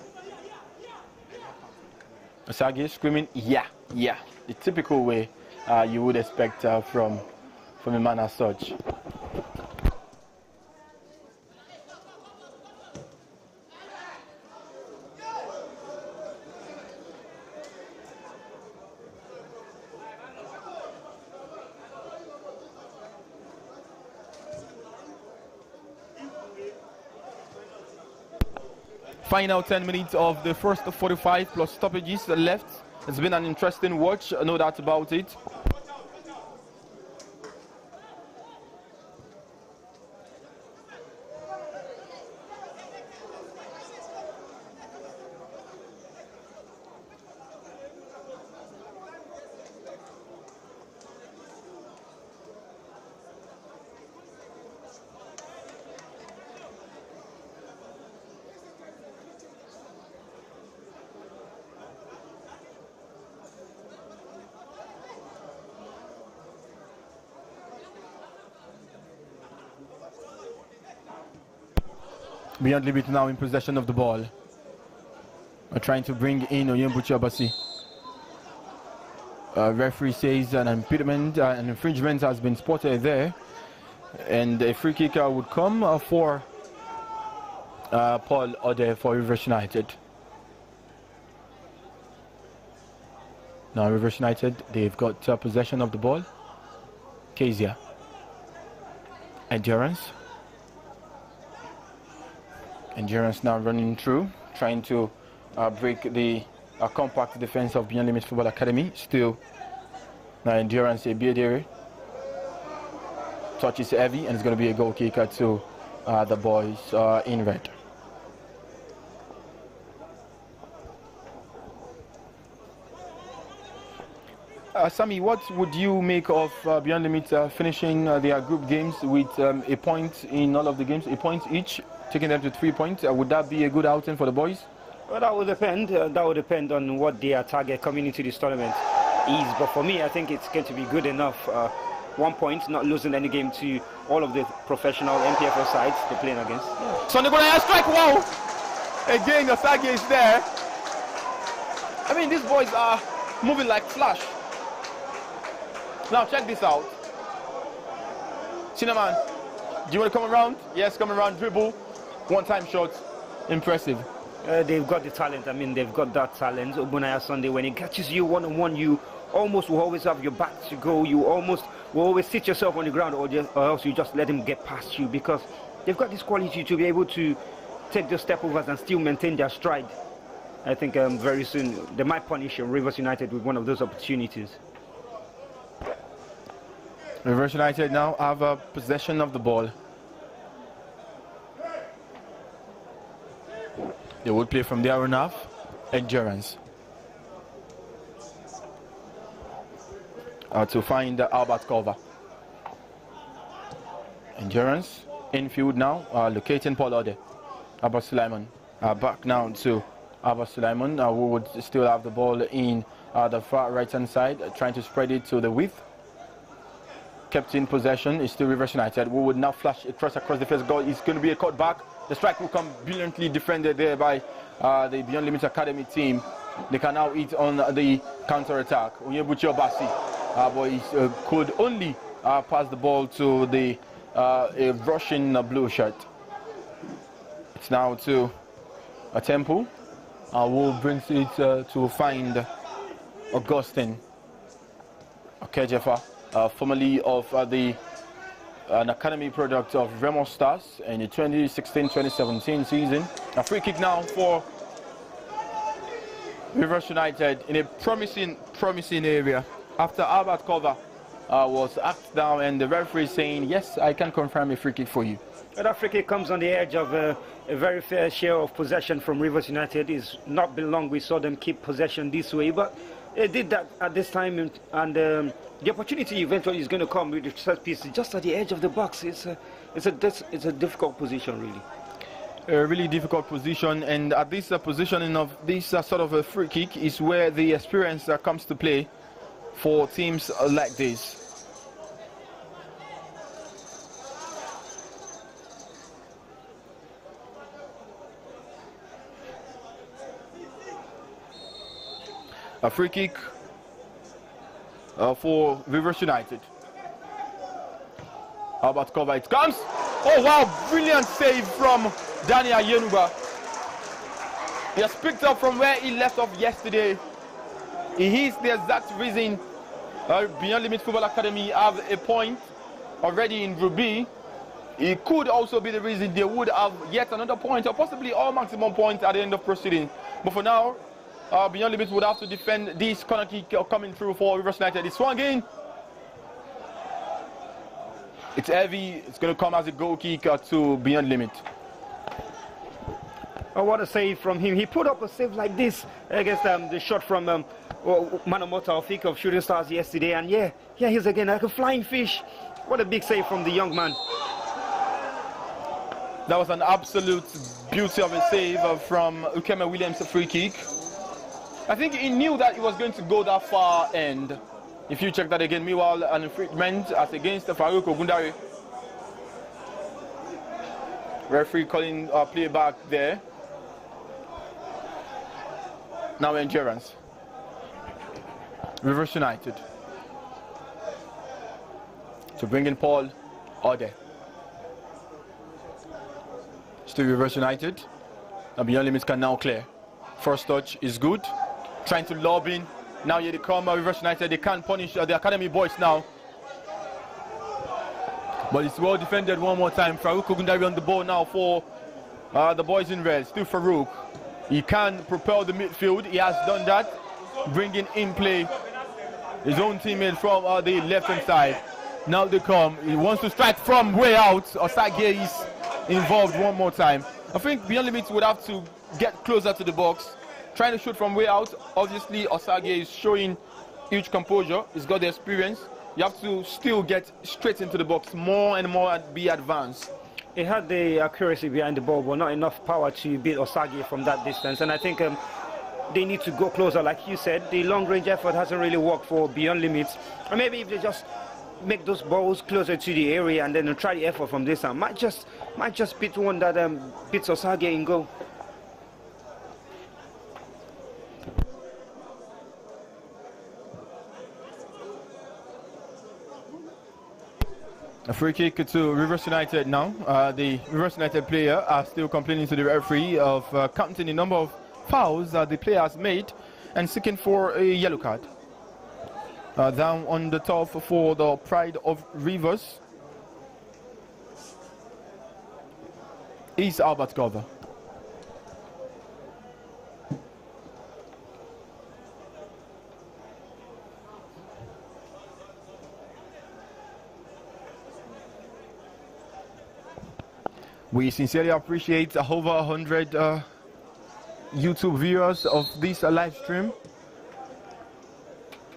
Osagi screaming, yeah, yeah. The typical way you would expect from a man as such. Final 10 minutes of the first 45 plus stoppages left. It's been an interesting watch, no doubt about it. Beyond Limit now in possession of the ball. We're trying to bring in Oyembuchi Obasi. Referee says an impediment, an infringement has been spotted there. And a free kick would come for Paul Ode for Rivers United. Now Rivers United, they've got possession of the ball. Kezia. Endurance. Endurance now running through, trying to break the compact defense of Beyond Limits Football Academy. Still, now Endurance, a Biedere. Touch is heavy, and it's going to be a goal kicker to the boys in red. Sammy, what would you make of Beyond Limits finishing their group games with a point in all of the games, a point each, taking them to 3 points? Would that be a good outing for the boys? Well, that would depend. That would depend on what their target coming into this tournament is. But for me, I think it's going to be good enough. 1 point, not losing any game to all of the professional MPFL sides they're playing against. Yeah. Sunday Bonaya strike, wow! Again, Osagi is there. I mean, these boys are moving like flash. Now check this out. Cinnamon, do you want to come around? Yes, come around, dribble. One-time shot. Impressive. They've got the talent. I mean, they've got that talent. Obunaya Sunday, when he catches you one-on-one, you almost will always have your back to go. You almost will always sit yourself on the ground, or else you just let him get past you, because they've got this quality to be able to take those step overs and still maintain their stride. I think very soon they might punish Rivers United with one of those opportunities. Rivers United now have possession of the ball. They would play from there on off. Endurance. To find Albert Cover. Endurance. Infield now. Locating Paul Ode. Albert Sulaiman. Back now to Albert Sulaiman. Who would still have the ball in the far right hand side. Trying to spread it to the width. Kept in possession is still Rivers United, who would now flash across the first goal. It's going to be a cut back. The strike will come brilliantly defended there by the Beyond Limits Academy team. They can now eat on the counter-attack. Onyebuchi Obasi, boys could only pass the ball to the a Russian blue shirt. It's now to a Temple. who brings it to find Augustine Okejefa, formerly of an academy product of Remo Stars in the 2016-2017 season. A free kick now for Rivers United in a promising area after Albert Cover was asked down, and the referee saying, yes, I can confirm a free kick for you. That free kick comes on the edge of a very fair share of possession from Rivers United. It's not been long we saw them keep possession this way, but they did that at this time, and the opportunity eventually is going to come with the set piece just at the edge of the box. It's a difficult position, really. A really difficult position, and at this positioning of this sort of a free kick is where the experience comes to play for teams like this. A free kick for Rivers United. How about cover? It comes. Oh wow, brilliant save from Daniel Yenuba. He has picked up from where he left off yesterday. He is the exact reason Beyond Limit Football Academy have a point already in Group B. It could also be the reason they would have yet another point, or possibly all maximum points at the end of proceeding. But for now, Beyond Limit would have to defend this corner kick coming through for Rivers United. It's swung in. It's heavy. It's going to come as a goal kick to Beyond Limit. Oh, what a save from him. He put up a save like this against the shot from Manomota of Shooting Stars yesterday. And yeah, he's again like a flying fish. What a big save from the young man. That was an absolute beauty of a save from Ukeme Williams' free kick. I think he knew that he was going to go that far, and if you check that again, meanwhile, an infringement as against Farouk Ogundare. Referee calling play back there. Now endurance. Rivers United. To bring in Paul Ode. Still Rivers United. And Beyond Limits can now clear. First touch is good. Trying to lob in. Now here they come, Rivers United. They can't punish the academy boys now. But it's well defended one more time. Farouk Ogundari on the ball now for the boys in red. Still Farouk. He can propel the midfield. He has done that. Bringing in play his own teammate from the left-hand side. Now they come. He wants to strike from way out. Osage is involved one more time. I think Beyond Limits would have to get closer to the box. Trying to shoot from way out. Obviously, Osage is showing huge composure. He's got the experience. You have to still get straight into the box more and more and be advanced. He had the accuracy behind the ball, but not enough power to beat Osage from that distance. And I think they need to go closer. Like you said, the long-range effort hasn't really worked for Beyond Limits. And maybe if they just make those balls closer to the area and then try the effort from this time, might just beat one that beats Osage in goal. A free kick to Rivers United now. The Rivers United player are still complaining to the referee of counting the number of fouls that the player has made and seeking for a yellow card. Down on the top for the Pride of Rivers is Albert Cover. We sincerely appreciate over 100 YouTube viewers of this live stream.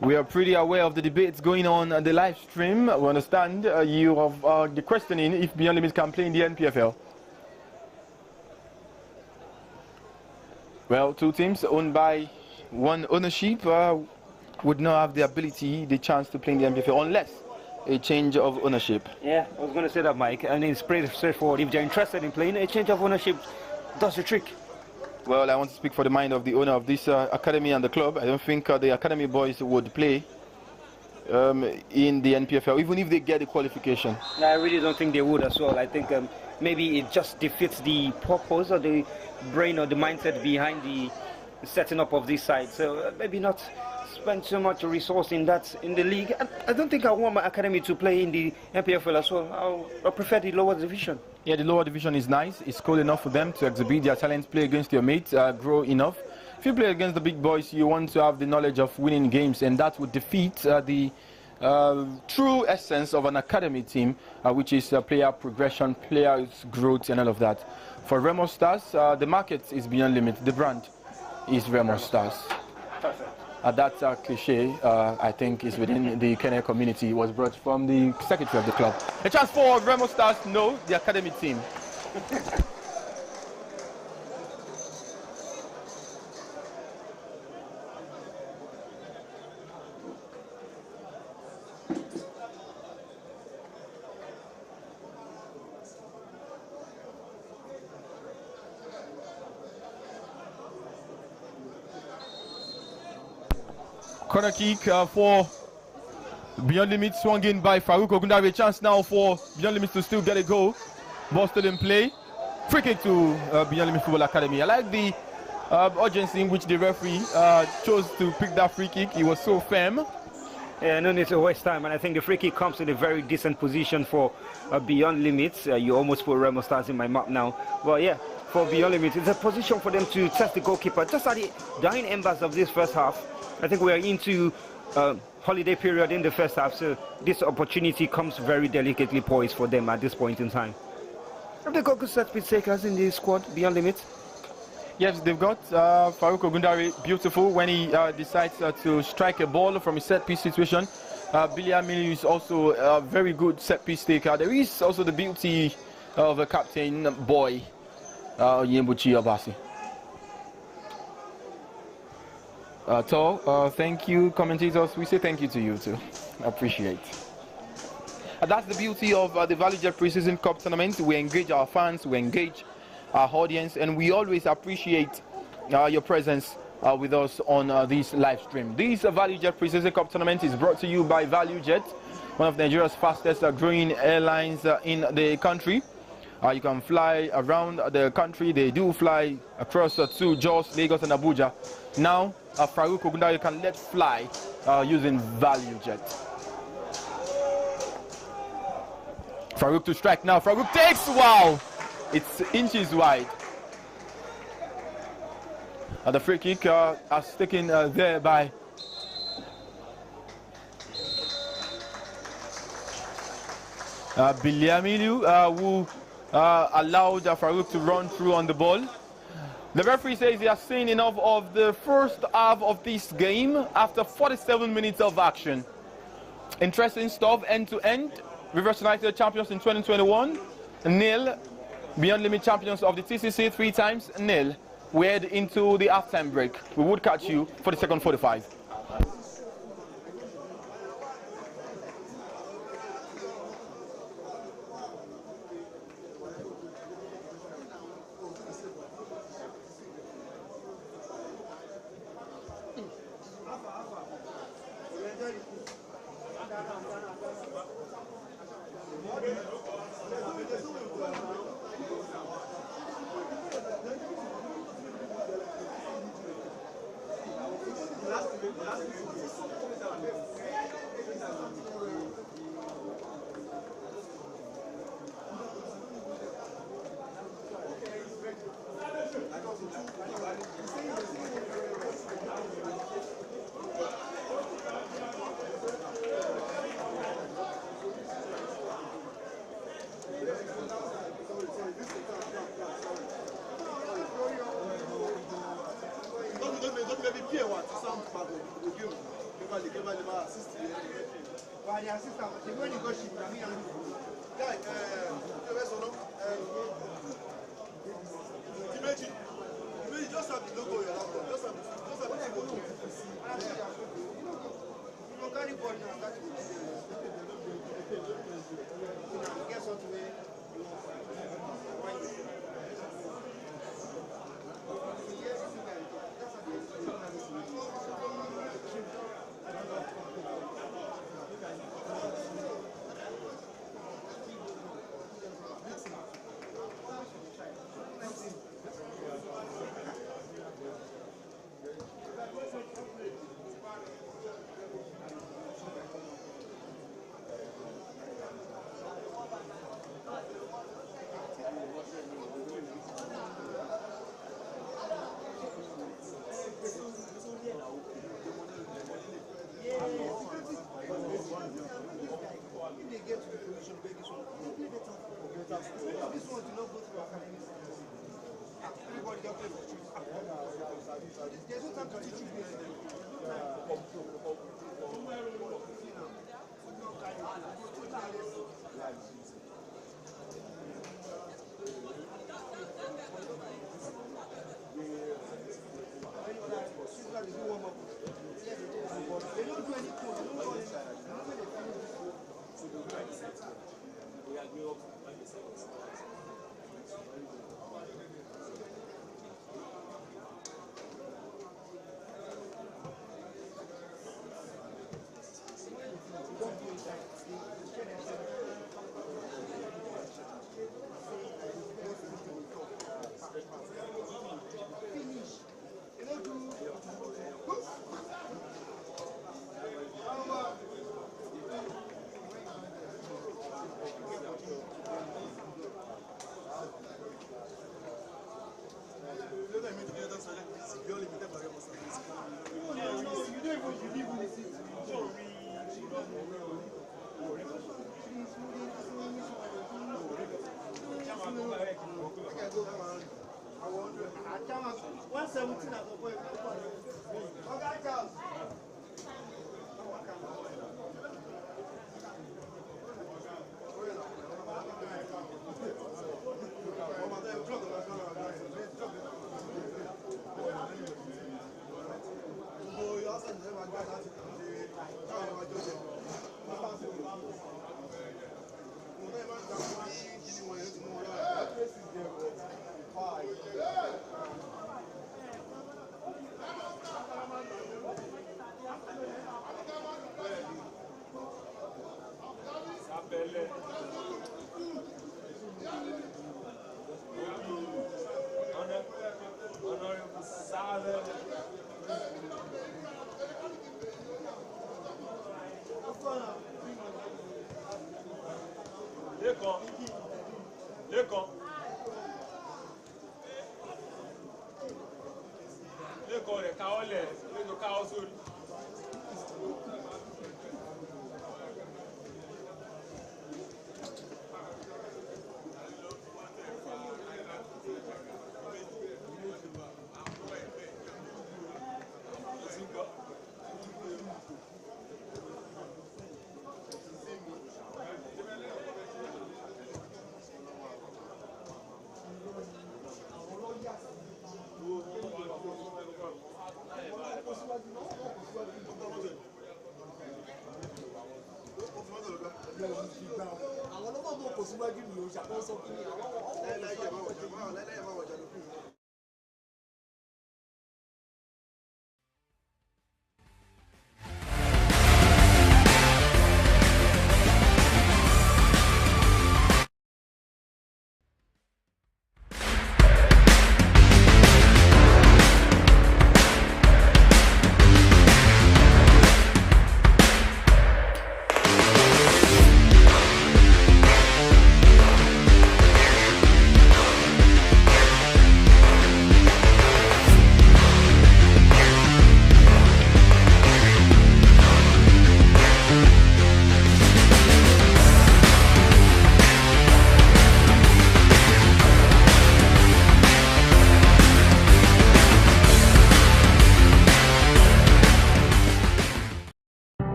We are pretty aware of the debates going on the live stream. We understand you have the questioning if Beyond Limits can play in the NPFL. Well, two teams owned by one ownership would not have the ability, the chance to play in the NPFL unless a change of ownership. Yeah, I was going to say that, Mike, and it's pretty straightforward. If they're interested in playing, a change of ownership does the trick. Well, I want to speak for the mind of the owner of this academy and the club. I don't think the academy boys would play in the NPFL, even if they get the qualification. I really don't think they would as well. I think maybe it just defeats the purpose or the brain or the mindset behind setting up of this side. So maybe not spend so much resource in that in the league. I don't think I want my academy to play in the MPFL as well. I prefer the lower division. Yeah, the lower division is nice. It's cool enough for them to exhibit their talents, play against your mates, grow enough. If you play against the big boys, you want to have the knowledge of winning games, and that would defeat the true essence of an academy team, which is player progression, players growth, and all of that. For Remo Stars, the market is beyond limit. The brand is Remo Stars. Perfect. That cliche, I think, is within the Kenya community. It was brought from the secretary of the club. A chance for Remo Stars, no, the academy team. Corner kick for Beyond Limits, swung in by Farouk Ogundare. A chance now for Beyond Limits to still get a goal. Ball still in play. Free kick to Beyond Limits Football Academy. I like the urgency in which the referee chose to pick that free kick. He was so firm. Yeah, no need to waste time, and I think the free kick comes in a very decent position for Beyond Limits. You almost put Remo Stars in my map now. Well, yeah, for Beyond Limits, it's a position for them to test the goalkeeper. Just at the dying embers of this first half, I think we are into holiday period in the first half, so this opportunity comes very delicately poised for them at this point in time. Have they got good set piece takers in the squad, Beyond Limits? Yes, they've got Farouk Ogundare, beautiful when he decides to strike a ball from a set piece situation. Billy Amili is also a very good set piece taker. There is also the beauty of a captain boy, Yembuchi Obasi. Thank you, commentators. We say thank you to you too. Appreciate. That's the beauty of the ValueJet Preseason Cup tournament. We engage our fans, we engage our audience, and we always appreciate your presence with us on this live stream. This ValueJet Preseason Cup tournament is brought to you by ValueJet, one of Nigeria's fastest growing airlines in the country. You can fly around the country. They do fly across to Jos, Lagos, and Abuja. Now, Farouk Ogundare can let fly using ValueJet. Farouk to strike now. Farouk takes, wow! It's inches wide. The free kick is taken there by Biliamilu, who allowed Farouk to run through on the ball. The referee says he has seen enough of the first half of this game after 47 minutes of action. Interesting stuff, end to end. Rivers United champions in 2021, 0. Beyond Limit champions of the TCC 3 times, 0. We head into the halftime break. We would catch you for the second 45.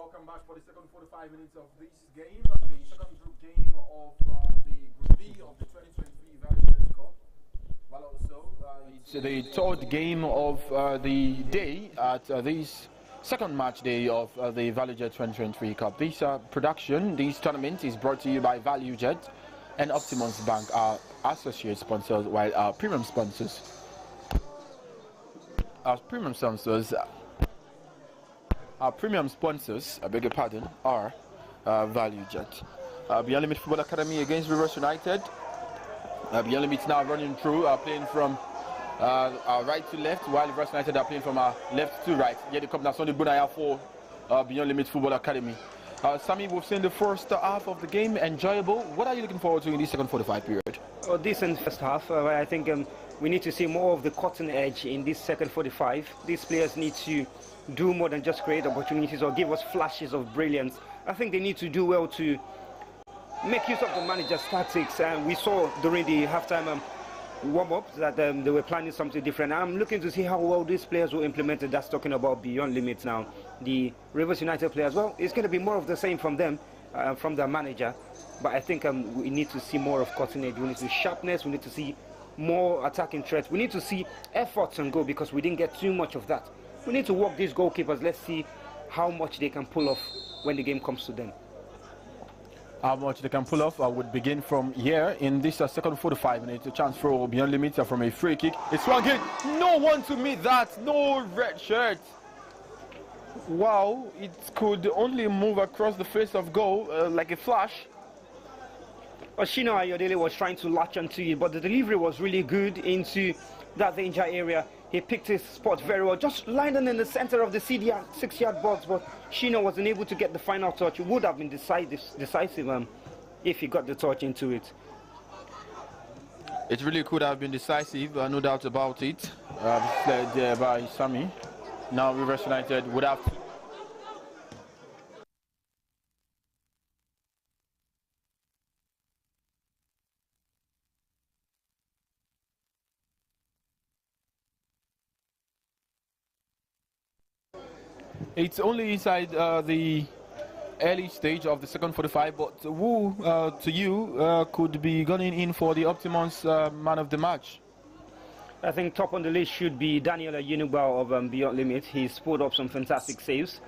Welcome back for the second 45 minutes of this game, the second group game of the Group B of the 2023 Value Cup. Well, also, it's the third game of the day at this second match day of the ValueJet 2023 Cup. This production, this tournament is brought to you by ValueJet and Optimus Bank, our associate sponsors, while our premium sponsors, I beg your pardon, are ValueJet. Beyond Limit Football Academy against Rivers United. Beyond Limit now running through, playing from right to left, while Rivers United are playing from left to right. Yeah, they come now Sunday Bunaya for Beyond Limit Football Academy. Sammy, we've seen the first half of the game, enjoyable. What are you looking forward to in this second 45 period? A decent first half. I think we need to see more of the cutting edge in this second 45. These players need to do more than just create opportunities or give us flashes of brilliance. I think they need to do well to make use of the manager's tactics. And we saw during the halftime warm-up that they were planning something different. I'm looking to see how well these players will implement it. That's talking about Beyond Limits now. The Rivers United players, well, it's going to be more of the same from them, from their manager. But I think we need to see more of cutting edge. We need to see sharpness. We need to see more attacking threats. We need to see efforts on goal because we didn't get too much of that. We need to work these goalkeepers. Let's see how much they can pull off when the game comes to them. How much they can pull off would begin from here in this second 45 minutes. A chance for Beyond Limits from a free kick. It's swung in. No one to meet that. No red shirt. Wow, it could only move across the face of goal like a flash. Oshino Ayodele was trying to latch onto it, but the delivery was really good into that danger area. He picked his spot very well, just landing in the center of the 6-yard box, but Shino wasn't able to get the final touch. It would have been decisive if he got the touch into it. It really could have been decisive, no doubt about it. Played there by Sammy. Now Rivers United would have to. It's only inside the early stage of the second 45, but who to you could be gunning in for the Optimus man of the match? I think top on the list should be Daniel Yunugba of Beyond Limit. He's pulled up some fantastic saves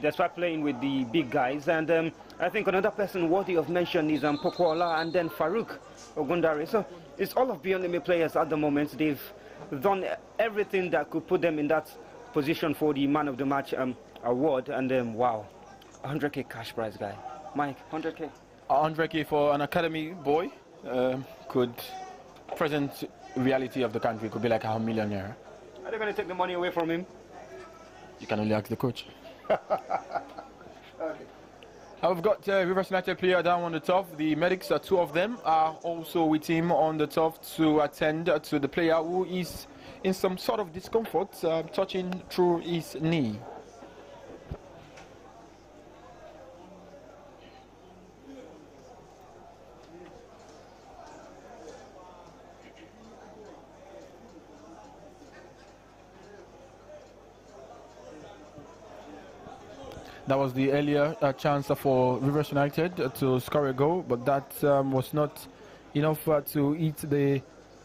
despite playing with the big guys. And I think another person worthy of mention is Pokuola and then Farouk Ogundare. So it's all of Beyond Limit players at the moment. They've done everything that could put them in that position for the man of the match award. And wow, 100k cash prize, guy. Mike, 100k. 100k for an academy boy could present reality of the country could be like a millionaire. Are they going to take the money away from him? You can only ask the coach. Okay. I've got Rivers United player down on the top. The medics, two of them, are also with him on the top to attend to the player who is in some sort of discomfort, touching through his knee. That was the earlier chance for Rivers United to score a goal, but that was not enough to hit the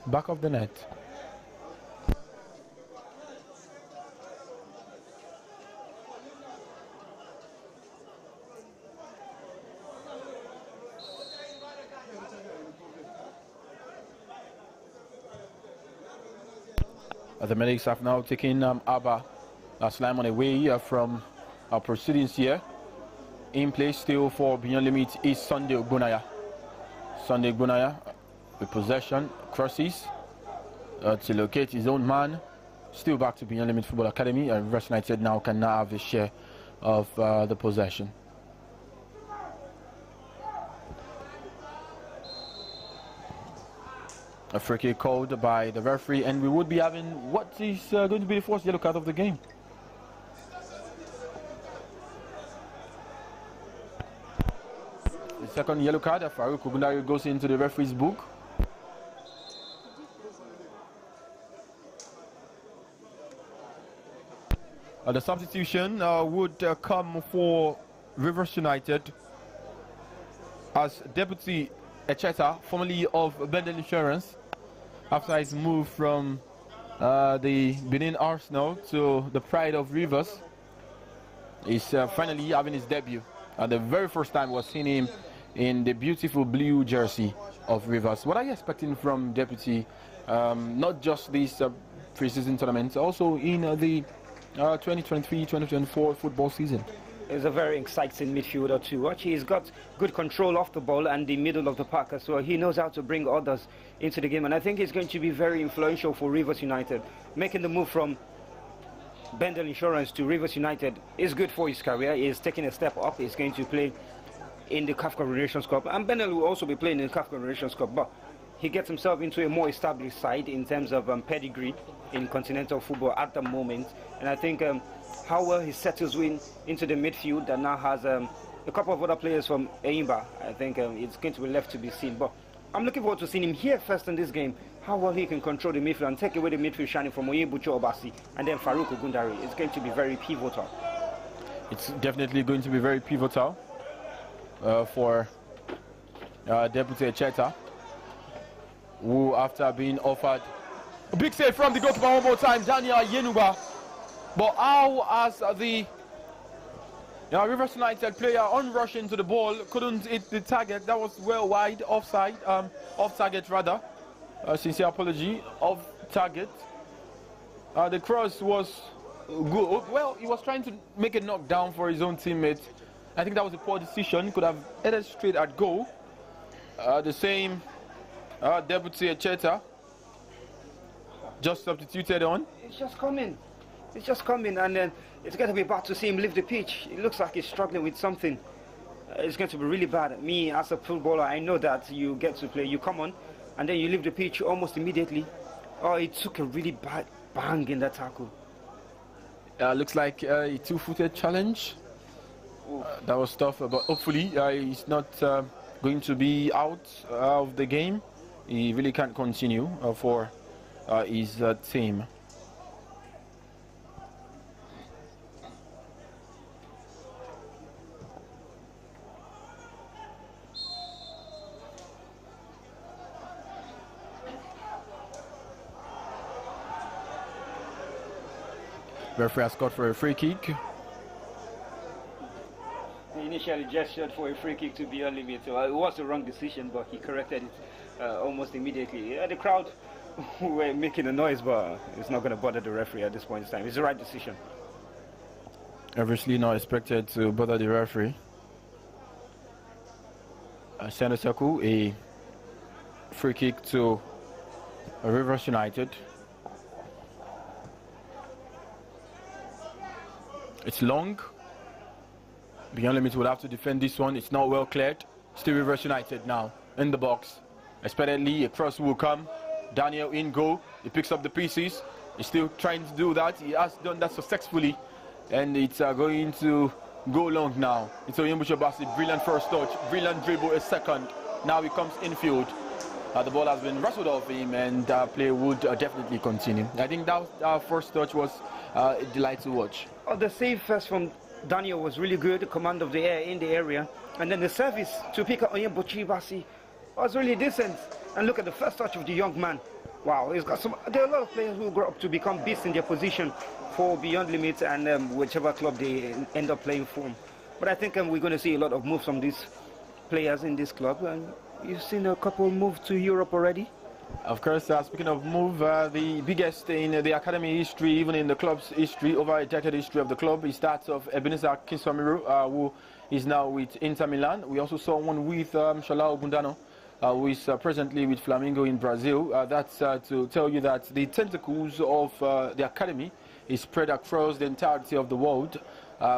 back of the net. The medics have now taken Abba Slimon away from our proceedings here. In place still for Beyond Limit is Sunday Ogbonaya. Sunday Ogbonaya with possession, crosses to locate his own man. Still back to Beyond Limit Football Academy. Rivers United now can now have a share of the possession. A free kick called by the referee, and we would be having what is going to be the first yellow card of the game. The second yellow card, Farouk Ogundare goes into the referee's book. The substitution would come for Rivers United as Deputy Echeta, formerly of Bendel Insurance, after his move from the Benin Arsenal to the Pride of Rivers. He's finally having his debut. The very first time was seeing him in the beautiful blue jersey of Rivers. What are you expecting from Deputy, not just this pre-season tournament, also in the 2023-2024 football season? He's a very exciting midfielder to watch. He's got good control off the ball and the middle of the park as well. He knows how to bring others into the game, and I think he's going to be very influential for Rivers United. Making the move from Bendel Insurance to Rivers United is good for his career. He's taking a step up. He's going to play in the CAF Confederations Cup, and Bendel will also be playing in the CAF Confederations Cup, but he gets himself into a more established side in terms of pedigree in continental football at the moment. And I think how well he settles into the midfield that now has a couple of other players from Eimba, I think it's going to be left to be seen. But I'm looking forward to seeing him here first in this game, how well he can control the midfield and take away the midfield shining from Oyebucho Obasi and then Farouk Ogundari. It's going to be very pivotal. It's definitely going to be very pivotal for Deputy Echeta, who, after being offered a big save from the goalkeeper one more time, Daniel Yenuba. But how has the Rivers United player on rushing to the ball couldn't hit the target? That was well wide, offside, off target rather. Sincere apology, off target. The cross was good. Well, he was trying to make a knockdown for his own teammate. I think that was a poor decision. Could have headed straight at goal. The same Deputy Echeta just substituted on. It's just coming. It's just coming, and then it's going to be bad to see him leave the pitch. It looks like he's struggling with something. It's going to be really bad. Me, as a footballer, I know that you get to play, you come on, and then you leave the pitch almost immediately. Oh, it took a really bad bang in that tackle. Looks like a two-footed challenge. That was tough, but hopefully he's not going to be out of the game. He really can't continue for his team. Referee has scored for a free kick. He initially gestured for a free kick to be unlimited. So it was the wrong decision, but he corrected it almost immediately. The crowd were making a noise, but it's not going to bother the referee at this point in time. It's the right decision. Obviously not expected to bother the referee. Center circle, a free kick to Rivers United. It's long. Beyond Limits will have to defend this one. It's not well cleared. Still Rivers United now in the box. Expectedly, a cross will come. Daniel in goal. He picks up the pieces. He's still trying to do that. He has done that successfully. And it's going to go long now. It's Oyembucho Basi. Brilliant first touch. Brilliant dribble, a second. Now he comes infield. The ball has been wrestled off him, and play would definitely continue. I think that first touch was a delight to watch. Oh, the save first from Daniel was really good. The command of the air in the area, and then the service to pick up Oyembucho Basi was really decent. And look at the first touch of the young man. Wow, he's got some. There are a lot of players who grow up to become beasts in their position for Beyond Limits and whichever club they end up playing for. But I think we're going to see a lot of moves from these players in this club. And you've seen a couple move to Europe already. Of course, speaking of move, the biggest in the academy history, even in the club's history, over a decade history of the club, is that of Ebenezer Kinsamiru, who is now with Inter Milan. We also saw one with Shala Ogundano, who is presently with Flamengo in Brazil. That's to tell you that the tentacles of the academy is spread across the entirety of the world,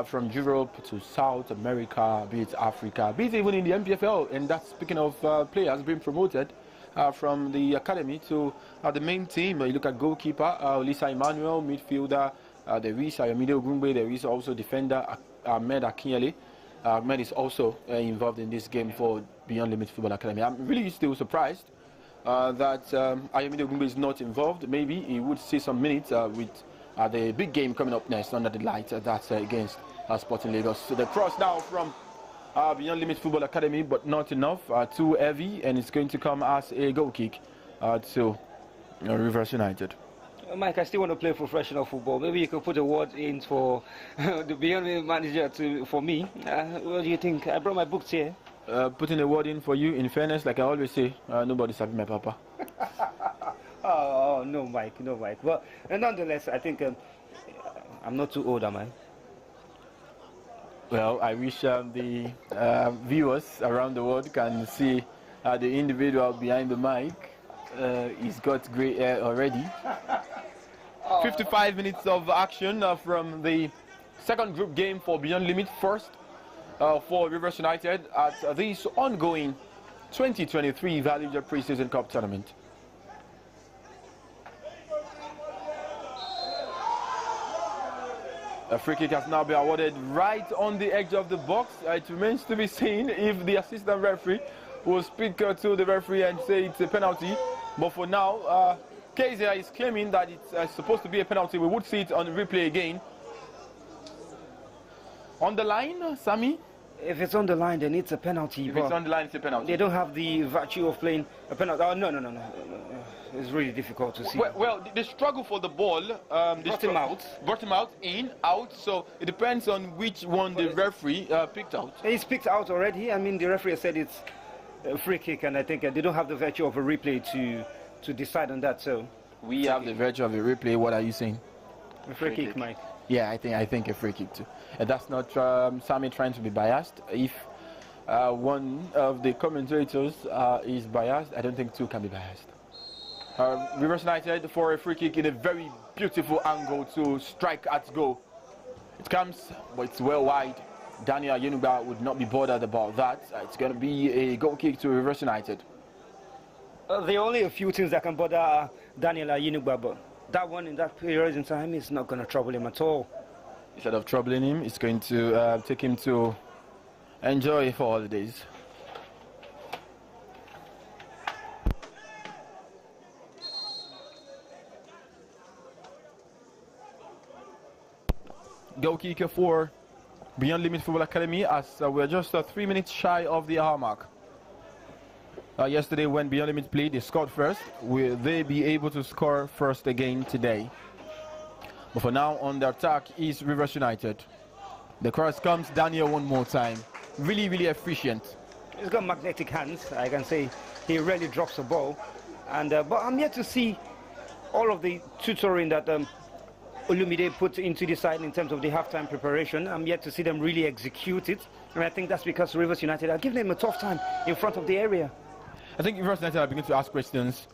from Europe to South America, be it Africa, be it even in the MPFL. And that's speaking of players being promoted from the academy to the main team. You look at goalkeeper Lisa Emmanuel, midfielder there is Ayomide Ogungbe, there is also defender Ahmed Akinyele. Ahmed is also involved in this game for Beyond Limits Football Academy. I'm really still surprised that Ayomide Ogungbe is not involved. Maybe he would see some minutes with the big game coming up next under the lights. That's against Sporting Lagos. So the cross now from Beyond Limit Football Academy, but not enough, too heavy, and it's going to come as a goal kick to Rivers United. Mike, I still want to play professional football. Maybe you could put a word in for the Beyond Limit manager for me. What do you think? I brought my books here. Putting a word in for you, in fairness, like I always say, nobody's happy my papa. Oh, no, Mike, no, Mike. But nonetheless, I think I'm not too old, am I? Well, I wish the viewers around the world can see the individual behind the mic. He's got grey hair already. 55 minutes of action from the second group game for Beyond Limit. First for Rivers United at this ongoing 2023 Value Preseason Cup tournament. A free kick has now been awarded right on the edge of the box. It remains to be seen if the assistant referee will speak to the referee and say it's a penalty. But for now, Kezia is claiming that it's supposed to be a penalty. We would see it on the replay again. On the line, Sammy? If it's on the line, then it's a penalty. If it's on the line, it's a penalty. They don't have the virtue of playing a penalty. Oh, no. It's really difficult to see. Well, the struggle for the ball. Brought him out. Brought him out, in, out. So it depends on which one the referee picked out. He's picked out already. I mean, the referee said it's a free kick, and I think they don't have the virtue of a replay to decide on that. So we have the virtue of a replay. What are you saying? A free kick, Mike. Yeah, I think a free kick too. And that's not Sammy trying to be biased. If one of the commentators is biased, I don't think two can be biased. Rivers United for a free kick in a very beautiful angle to strike at goal. It comes, but it's well wide. Daniel Yenuba would not be bothered about that. It's going to be a goal kick to Rivers United. There are only a few things that can bother Daniel Yenuba, but that one in that period in time is not going to trouble him at all. Instead of troubling him, it's going to take him to enjoy for holidays. Goal kicker for Beyond Limit Football Academy, as we're just 3 minutes shy of the hour mark. Yesterday when Beyond Limit played, they scored first. Will they be able to score first again today? But for now, on the attack is Rivers United. The cross comes, Daniel one more time. Really, really efficient. He's got magnetic hands, I can say. He really drops the ball. And but I'm yet to see all of the tutoring that Olumide put into the side in terms of the halftime preparation. I'm yet to see them really execute it. And I think that's because Rivers United are giving them a tough time in front of the area. I think Rivers United are beginning to ask questions.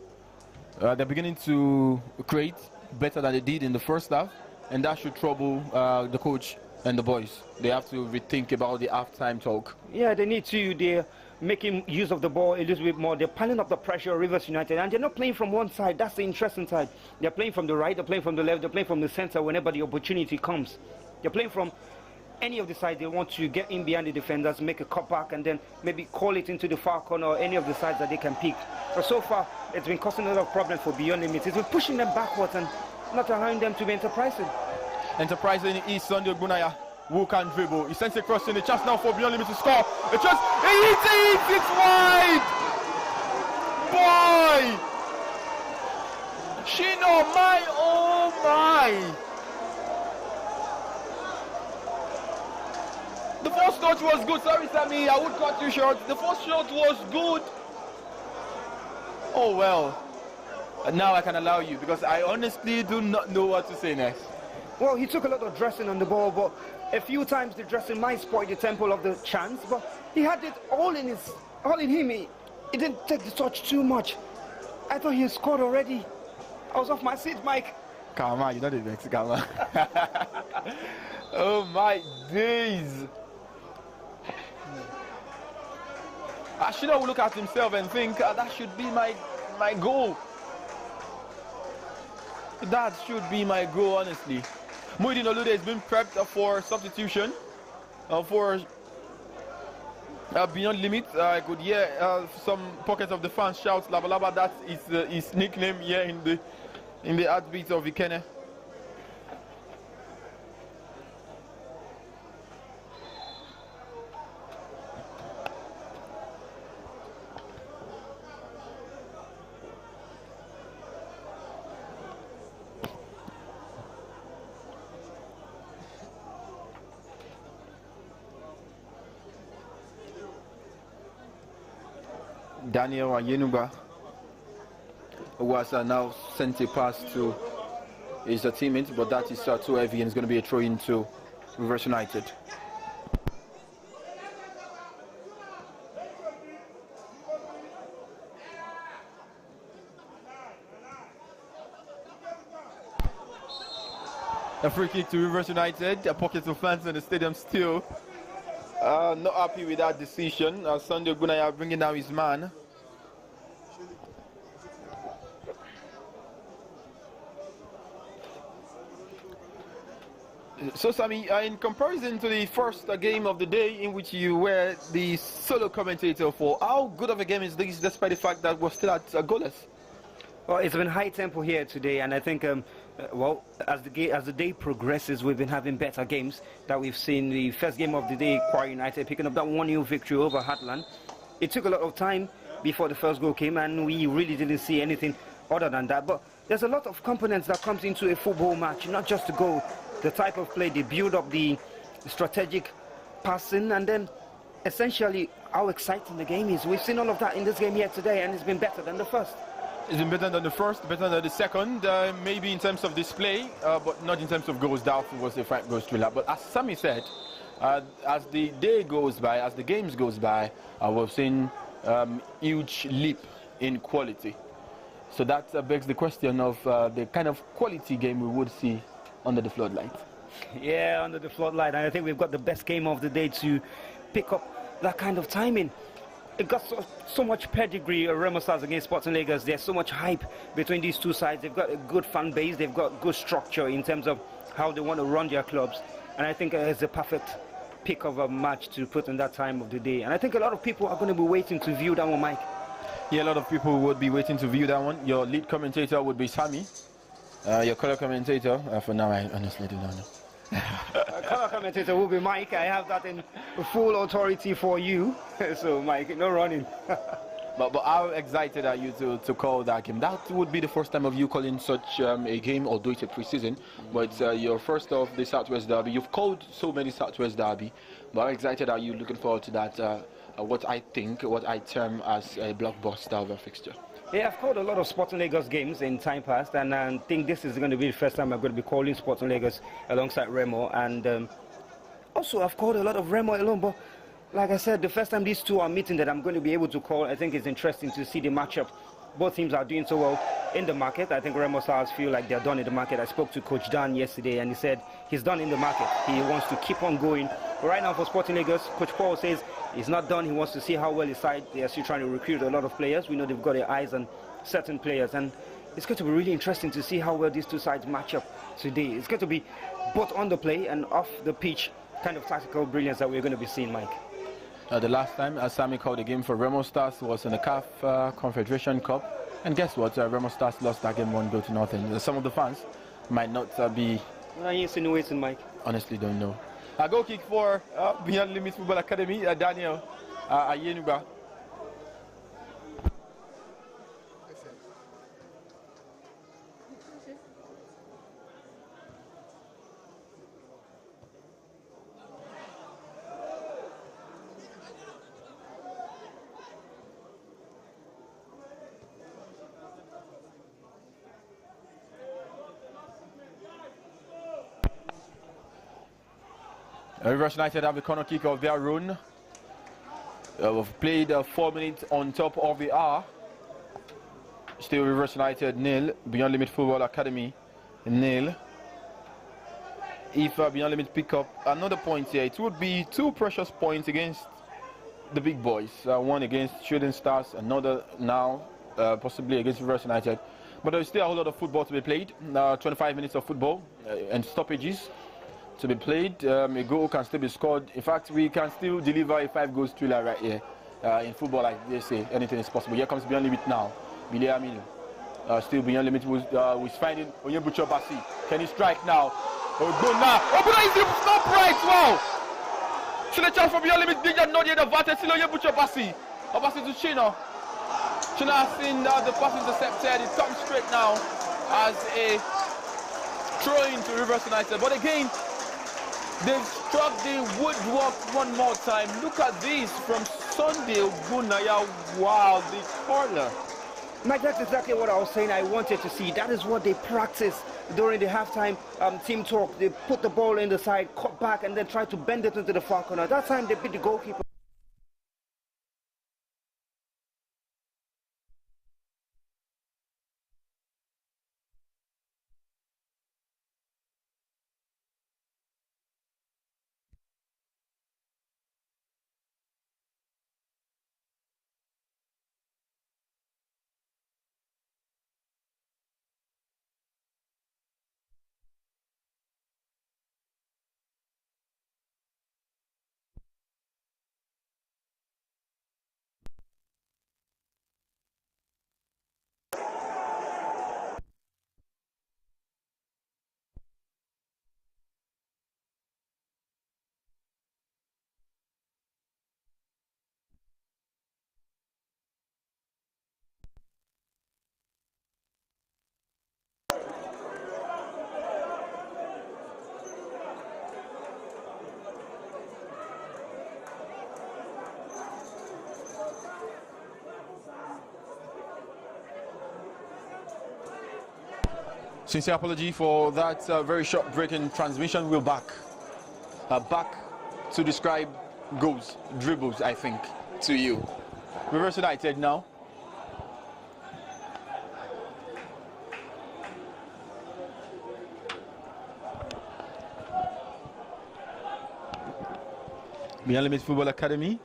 They're beginning to create better than they did in the first half, and that should trouble the coach and the boys. They have to rethink about the halftime talk. Yeah, they need to. They're making use of the ball a little bit more. They're piling up the pressure on Rivers United, and they're not playing from one side. That's the interesting side. They're playing from the right, they're playing from the left, they're playing from the center whenever the opportunity comes. They're playing from any of the sides. They want to get in behind the defenders, make a cutback, and then maybe call it into the far corner or any of the sides that they can pick. But so far, it's been causing a lot of problems for Beyond Limits. It's been pushing them backwards and not allowing them to be enterprising. Enterprising is Sunday Gunaya, who can dribble. He sends a cross in the chance now for Beyond Limits to score. The chance, he hits it! It's wide! Boy! Shino, my, oh my! The first touch was good. Sorry, Sammy, I would cut you short. The first shot was good. Oh well. And now I can allow you because I honestly do not know what to say next. Well, he took a lot of dressing on the ball, but a few times the dressing might spoil the tempo of the chance. But he had it all in him. He didn't take the touch too much. I thought he had scored already. I was off my seat, Mike. Come on, you know the next, come on. Oh my days. Ashina will look at himself and think that should be my goal. That should be my goal, honestly. Muhyiddin Olude has been prepped for substitution for Beyond Limit. I could hear some pockets of the fans shout Laba Laba. That is his nickname here in the heartbeat of Ikene. Daniel Ayenuba, who was now sent a pass to his teammate, but that is too heavy and it's going to be a throw into Rivers United. A free kick to Rivers United. A pocket of fans in the stadium still not happy with that decision. Sunday Gunaya bringing down his man. So Sammy, in comparison to the first game of the day in which you were the solo commentator for, how good of a game is this despite the fact that we're still at goalless? Well, it's been high tempo here today, and I think, well, as the day progresses, we've been having better games that we've seen. The first game of the day, Kwara United picking up that 1-0 victory over Heartland. It took a lot of time before the first goal came, and we really didn't see anything other than that. But there's a lot of components that comes into a football match, not just the goal, the type of play, the build up, the strategic passing, and then essentially how exciting the game is. We've seen all of that in this game here today, and it's been better than the first. It's been better than the first, better than the second, maybe in terms of display, but not in terms of goals. Doubtful was the Frank goes thriller. But as Sammy said, as the day goes by, as the games goes by, we've seen huge leap in quality. So that begs the question of the kind of quality game we would see under the floodlight. Yeah, under the floodlight, and I think we've got the best game of the day to pick up that kind of timing. It got so much pedigree, Remo Stars against Sporting Lagos. There's so much hype between these two sides. They've got a good fan base. They've got good structure in terms of how they want to run their clubs. And I think it's a perfect pick of a match to put in that time of the day. And I think a lot of people are going to be waiting to view that one, Mike. Yeah, a lot of people would be waiting to view that one. Your lead commentator would be Sammy. Your color commentator, for now, I honestly do not know. Color commentator will be Mike. I have that in full authority for you. So, Mike, no running. but how excited are you to call that game? That would be the first time of you calling such a game, although it's a pre-season. But your first of the Southwest Derby. You've called so many Southwest Derby. But how excited are you looking forward to that, what I term as a blockbuster of a fixture? Yeah, I've called a lot of Sporting Lagos games in time past, and I think this is going to be the first time I'm going to be calling Sporting Lagos alongside Remo. And also, I've called a lot of Remo alone, but like I said, the first time these two are meeting that I'm going to be able to call, I think it's interesting to see the matchup. Both teams are doing so well in the market. I think Remo Stars feel like they're done in the market. I spoke to Coach Dan yesterday, and he said he's done in the market. He wants to keep on going. But right now for Sporting Lagos, Coach Paul says he's not done. He wants to see how well his side, they are still trying to recruit a lot of players. We know they've got their eyes on certain players, and it's going to be really interesting to see how well these two sides match up today. It's going to be both on the play and off the pitch kind of tactical brilliance that we're going to be seeing, Mike. The last time Sammy called the game for Remo Stars was in the CAF Confederation Cup. And guess what? Remo Stars lost that game 1-0. Some of the fans might not be... What are you insinuating, Mike? Honestly, don't know. Goal kick for Beyond Limits Football Academy, Daniel Ayenuba. Rivers United have the corner kick of their own. We've played 4 minutes on top of the hour. Still Rivers United 0, Beyond Limit Football Academy 0. If Beyond Limit pick up another point here, it would be 2 precious points against the big boys. One against Shooting Stars, another now possibly against Rivers United. But there's still a whole lot of football to be played. 25 minutes of football and stoppages to be played. A goal can still be scored. In fact, we can still deliver a 5-goal thriller right here. In football, like they say, anything is possible. Here comes Beyond Limit now. Billy Amino. Still Beyond Limit was finding Onyebucho Basi. Can he strike now? Oh, go now. Oh, but he's not right. Wow. Still a chance for Beyond Limit. Big and not yet advantage. Still Onyebucho Basi. Basi to Chino. Chino has seen the pass intercepted. It comes straight now as a throw into Rivers United. But again, they've struck the woodwork one more time. Look at this from Sunday Gunaya, wow, the corner. Mike, that's exactly what I was saying I wanted to see. That is what they practice during the halftime team talk. They put the ball in the side, cut back, and then try to bend it into the far corner. That time they beat the goalkeeper. Sincere apology for that very short break in transmission. We're back. Back to describe goals, dribbles, I think, to you. Reverse United now. Beyond Limits Football Academy.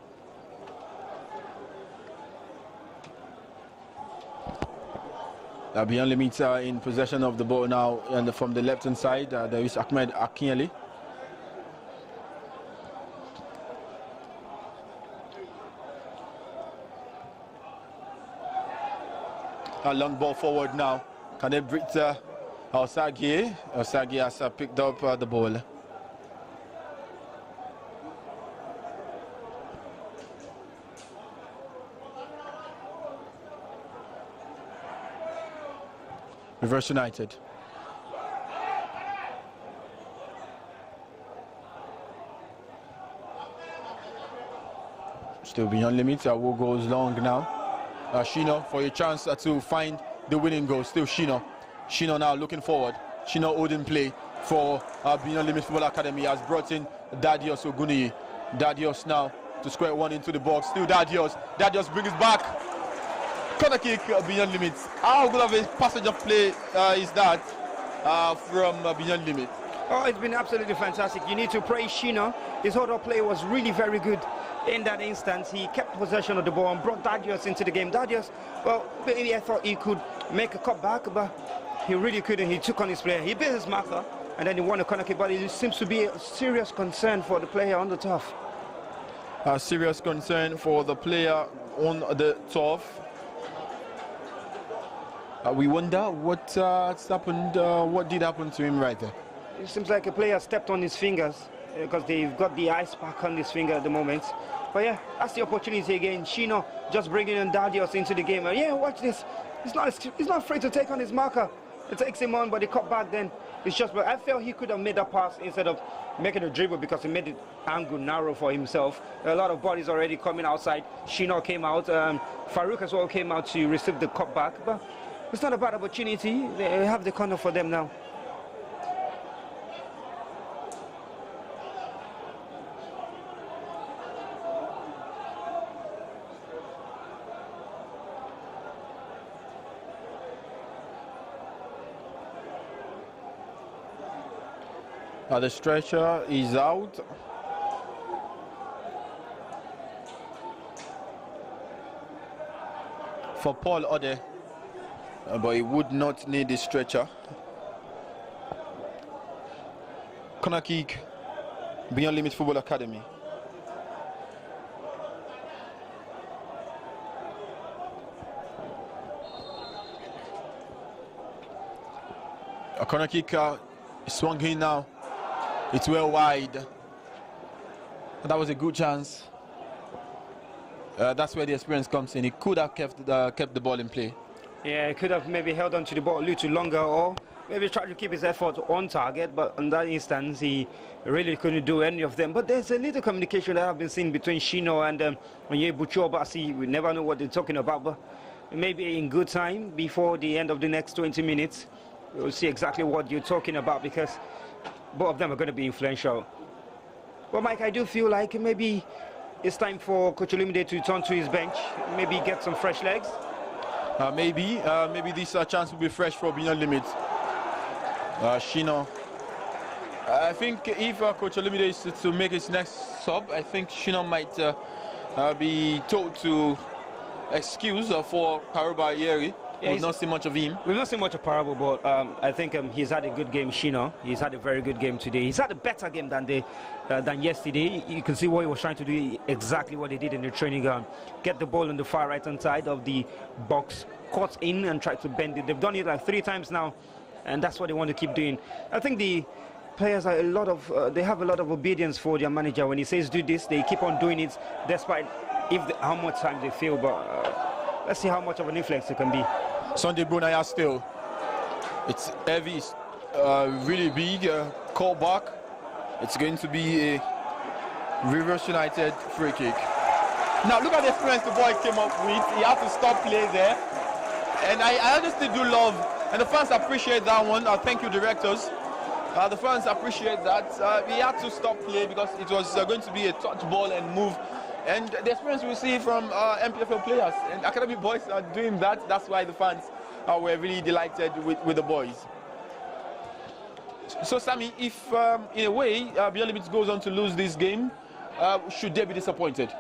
Beyond Limits in possession of the ball now, and from the left hand side there is Ahmed Akinyele. A long ball forward now. Can they bring Osagi? Osagi has picked up the ball. Reverse United. Still Beyond Limits. Who goes long now? Shino for a chance to find the winning goal. Still Shino. Shino now looking forward. Shino holding play for Beyond Limits Football Academy. Has brought in Dadios Oguniyi. Dadios now to square one into the box. Still Dadios. Dadios brings it back. Corner kick, Beyond Limits. How good of a passage of play is that from Beyond Limits? Oh, it's been absolutely fantastic. You need to praise Shino. His hold-up play was really very good in that instance. He kept possession of the ball and brought Dadios into the game. Dadios, well, maybe I thought he could make a cutback, but he really couldn't. He took on his player. He beat his marker, and then he won a corner kick, but it seems to be a serious concern for the player on the turf. A serious concern for the player on the turf. We wonder what's happened, what did happen to him right there. It seems like a player stepped on his fingers because they've got the ice pack on his finger at the moment. But yeah, that's the opportunity again. Shino just bringing in Dadios into the game. Yeah, watch this. He's not afraid to take on his marker. It takes him on, but he cut back then. It's just, but I felt he could have made that pass instead of making a dribble because he made it angle narrow for himself. A lot of bodies already coming outside. Shino came out. Farouk as well came out to receive the cut back. But it's not a bad opportunity. They have the corner for them now. The stretcher is out. For Paul Ode. But he would not need the stretcher. Corner kick, Beyond Limits Football Academy. A corner kick swung in now. It's well wide. That was a good chance. That's where the experience comes in. He could have kept the ball in play. Yeah, he could have maybe held on to the ball a little longer, or maybe tried to keep his effort on target, but in that instance, he really couldn't do any of them. But there's a little communication that I've been seeing between Shino and Onyebuchi Obasi. We never know what they're talking about, but maybe in good time, before the end of the next 20 minutes, we'll see exactly what you're talking about, because both of them are going to be influential. Well, Mike, I do feel like maybe it's time for Coach Olumide to turn to his bench, maybe get some fresh legs. Maybe this chance will be fresh for Beyond Limits. Shino. I think if Coach Olumide is to make his next sub, I think Shino might be told to excuse for Karuba Yeri. Yeah, we've not seen much of him. We've not seen much of Parable, but I think he's had a good game, Shino. He's had a very good game today. He's had a better game than yesterday. You can see what he was trying to do, exactly what he did in the training ground. Get the ball on the far right-hand side of the box, cut in and try to bend it. They've done it like 3 times now, and that's what they want to keep doing. I think the players are they have a lot of obedience for their manager. When he says do this, they keep on doing it, despite how much time they feel. But let's see how much of an influence it can be. Sunday Brunaya still. It's heavy, it's really big. Call back. It's going to be a Rivers United free kick. Now look at the experience the boy came up with. He had to stop play there. And I honestly do love, and the fans appreciate that one. Thank you, directors. The fans appreciate that. He had to stop play because it was going to be a touch ball and move. And the experience we see from MPFL players and academy boys are doing that. That's why the fans were really delighted with the boys. So, Sammy, if in a way Beyond Limits goes on to lose this game, should they be disappointed?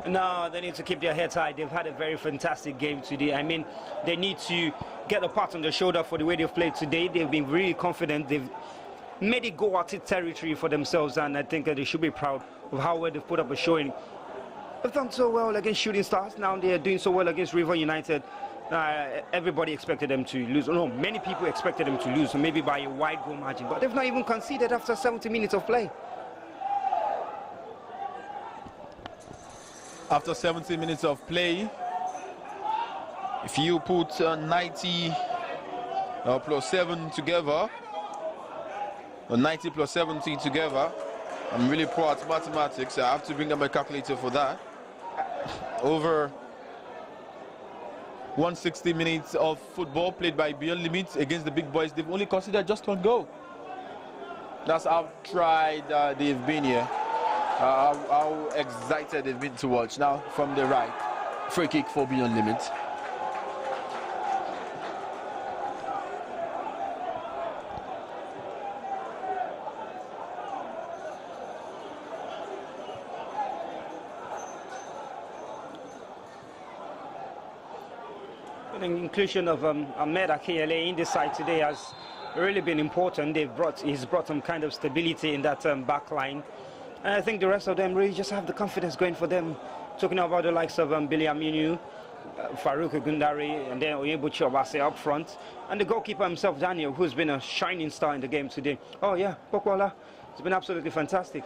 No, they need to keep their heads high. They've had a very fantastic game today. I mean, they need to get a pat on the shoulder for the way they've played today. They've been really confident. They've made it go at it territory for themselves, and I think they should be proud of how well they've put up a showing. They've done so well against Shooting Stars. Now they're doing so well against River United. Everybody expected them to lose. No, many people expected them to lose, maybe by a wide goal margin. But they've not even conceded after 70 minutes of play. After 70 minutes of play, if you put 90 plus 7 together, or 90 plus 70 together, I'm really poor at mathematics. I have to bring up my calculator for that. Over 160 minutes of football played by Beyond Limits against the big boys. They've only considered just 1 goal. That's how tried they've been here. How excited they've been to watch. Now from the right, free kick for Beyond Limits. The inclusion of Ahmed Akeyele in this side today has really been important. He's brought some kind of stability in that back line. And I think the rest of them really just have the confidence going for them. Talking about the likes of Billy Aminu, Farouk Ogundari, and then Onyebuchi Obasi up front. And the goalkeeper himself, Daniel, who's been a shining star in the game today. Oh yeah, Pokwala, it's been absolutely fantastic.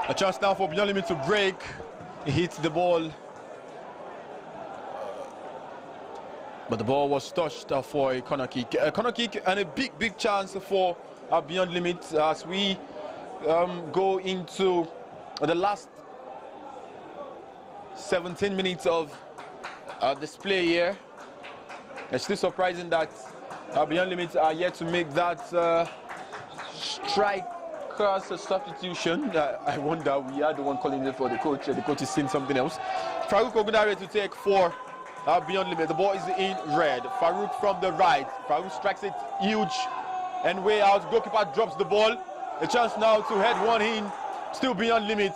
A chance now for Beyond Limits to break. He hits the ball. But the ball was touched for a corner kick. A corner kick and a big chance for Beyond Limits as we go into the last 17 minutes of display here. It's still surprising that Beyond Limits are yet to make that striker's substitution. I wonder, we are the one calling it for the coach. The coach is saying something else. Farouk Ogundare to take for Beyond Limit. The ball is in red. Farouk from the right. Farouk strikes it huge and way out. Goalkeeper drops the ball. A chance now to head one in. Still Beyond Limit.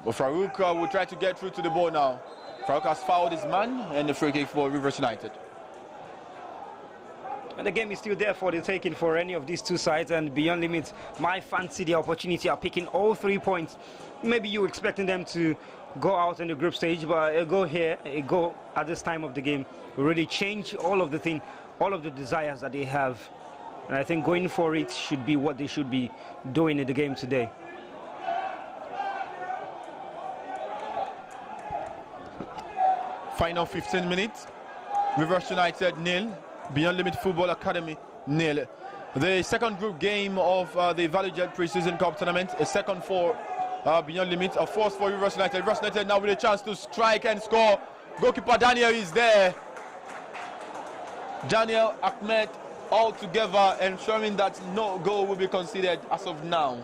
But Farouk will try to get through to the ball now. Farouk has fouled his man, and the free kick for Rivers United. And the game is still there for the taking for any of these two sides, and Beyond Limit might fancy the opportunity of picking all 3 points. Maybe you're expecting them to go out in the group stage, but a goal here, a goal at this time of the game will really change all of the desires that they have. And I think going for it should be what they should be doing in the game today. Final 15 minutes. Rivers United 0, Beyond Limit Football Academy 0. The second group game of the Valley Jet Preseason Cup tournament, a second for Beyond Limit, a fourth for Rivers United. Rivers United now with a chance to strike and score. Goalkeeper Daniel is there. Daniel Ahmed all together, ensuring that no goal will be conceded as of now.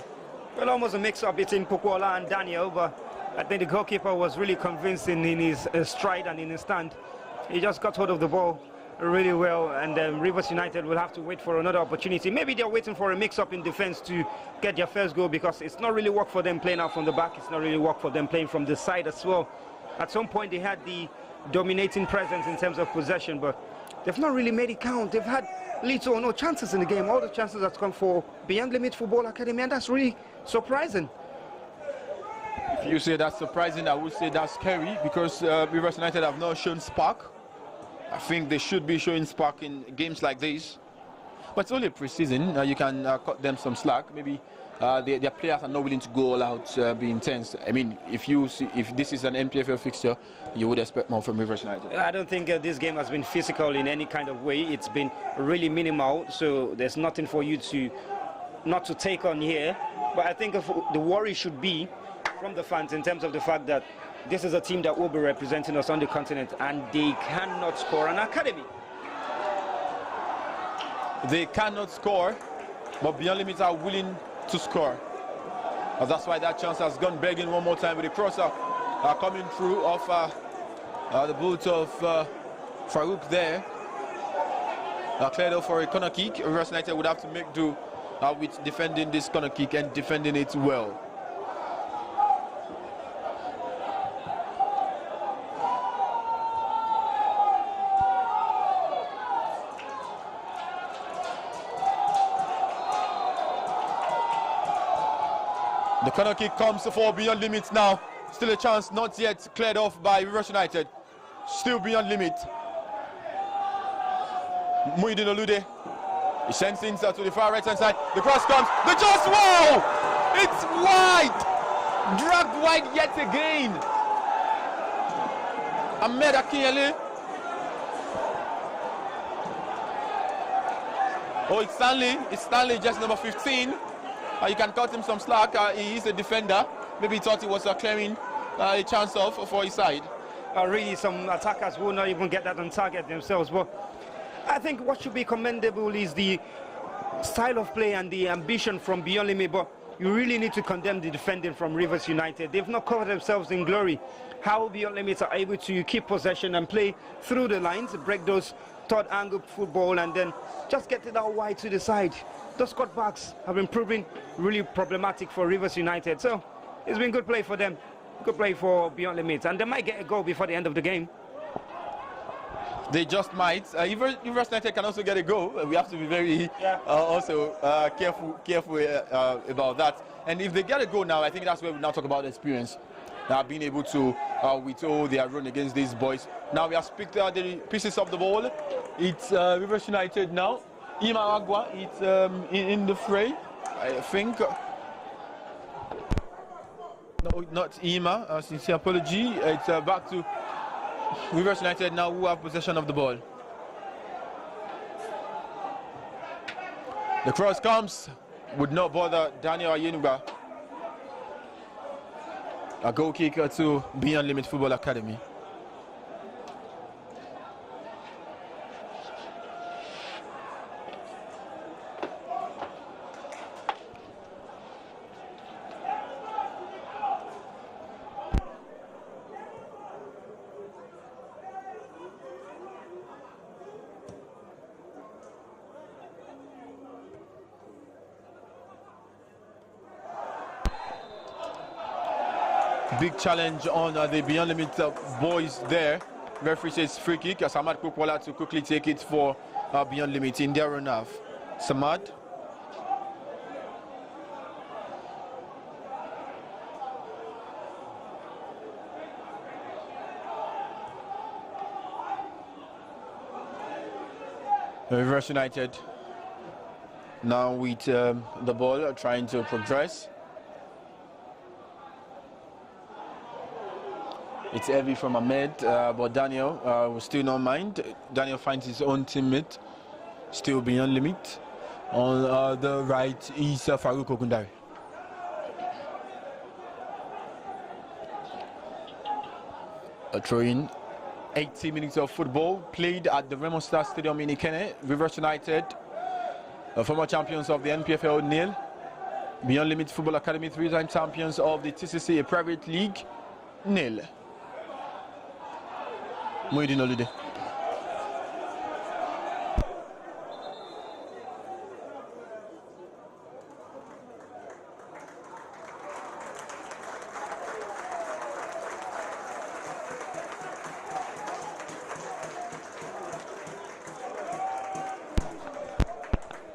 Well, almost a mix-up between Pokuola and Daniel, but I think the goalkeeper was really convincing in his stride and in his stand. He just got hold of the ball really well, and Rivers United will have to wait for another opportunity. Maybe they're waiting for a mix-up in defense to get their first goal, because it's not really work for them playing out from the back. It's not really work for them playing from the side as well. At some point, they had the dominating presence in terms of possession, but they've not really made it count. They've had little or no chances in the game. All the chances have come for Beyond Limit Football Academy, and that's really surprising. If you say that's surprising, I would say that's scary, because Rivers United have not shown spark. I think they should be showing spark in games like this. But it's only pre-season. You can cut them some slack. Maybe their players are not willing to go all out, be intense. I mean, if this is an NPFL fixture, you would expect more from Rivers United. I don't think this game has been physical in any kind of way. It's been really minimal, so there's nothing for you to not to take on here. But I think the worry should be from the fans in terms of the fact that this is a team that will be representing us on the continent, and they cannot score an academy. They cannot score, but Beyond Limit are willing to score. That's why that chance has gone begging one more time with the crosser coming through off the boot of Farouk there. Cleared off for a corner kick. Rivers United would have to make do with defending this corner kick and defending it well. The corner kick comes for Beyond Limit now. Still a chance, not yet cleared off by Rivers United. Still Beyond Limit. Muhyiddin Olude. He sends inside to the far right hand side. The cross comes. The just wow! It's wide! Dragged wide yet again. Ahmed Akinyele. Oh, it's Stanley. It's Stanley, just number 15. You can cut him some slack. He is a defender. Maybe he thought he was clearing a chance off for his side. Really, some attackers will not even get that on target themselves. But I think what should be commendable is the style of play and the ambition from Beyond Limit. But you really need to condemn the defending from Rivers United. They've not covered themselves in glory. How Beyond Limit are able to keep possession and play through the lines, break those third angle football, and then just get it out wide to the side. Those cutbacks have been proving really problematic for Rivers United. So it's been good play for them, good play for Beyond Limit, and they might get a goal before the end of the game. They just might. Rivers United can also get a goal. We have to be very careful about that. And if they get a goal now, I think that's where we now talk about experience. Being able to withhold their run against these boys. Now we have picked the pieces of the ball. It's Rivers United now. Ima Agua, it's in the fray, I think. No, not Ima, sincere apology. It's back to Rivers United now, who have possession of the ball. The cross comes, would not bother Daniel Ayenuba. A goal kick to Beyond Limit Football Academy. Big challenge on the Beyond Limit boys there. Referee says free kick. Samad Kukwala to quickly take it for Beyond Limit in their run half. Samad. Rivers United now with the ball trying to progress. It's heavy from Ahmed, but Daniel will still not mind. Daniel finds his own teammate. Still beyond limit. On the right is Farouk Ogundari. A throw-in. 80 minutes of football played at the Remo Star Stadium in Ikene. Rivers United, former champions of the NPFL, 0. Beyond Limit Football Academy, 3-time champions of the TCC, a private league, 0. Muhyiddin Olude.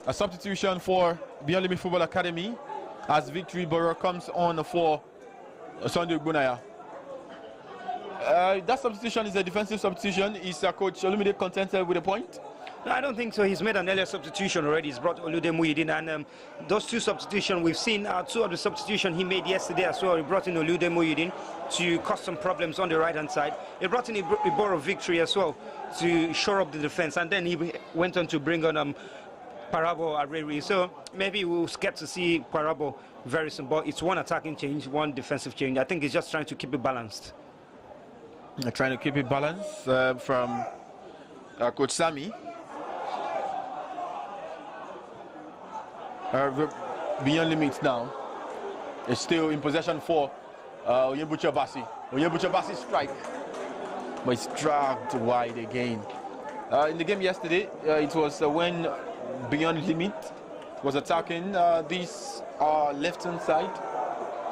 A substitution for Beyond Limit Football Academy as Victory Borough comes on for Sunday Bunaya. That substitution is a defensive substitution. Is Coach Olumide contented with a point? No, I don't think so. He's made an earlier substitution already. He's brought Olude Muhyiddin, and those two substitutions we've seen are two of the substitutions he made yesterday as well. He brought in Olude Muhyiddin to cause some problems on the right-hand side. He brought in Iboro Victory as well to shore up the defense, and then he went on to bring on Parabo Areri. So maybe we'll get to see Parabo very soon, but it's one attacking change, one defensive change. I think he's just trying to keep it balanced. Trying to keep it balanced from Coach Sami. Beyond Limits now is still in possession for Onyebuchi Obasi. Onyebuchi Obasi strike, but it's dragged wide again. In the game yesterday, it was when Beyond Limit was attacking this left-hand side,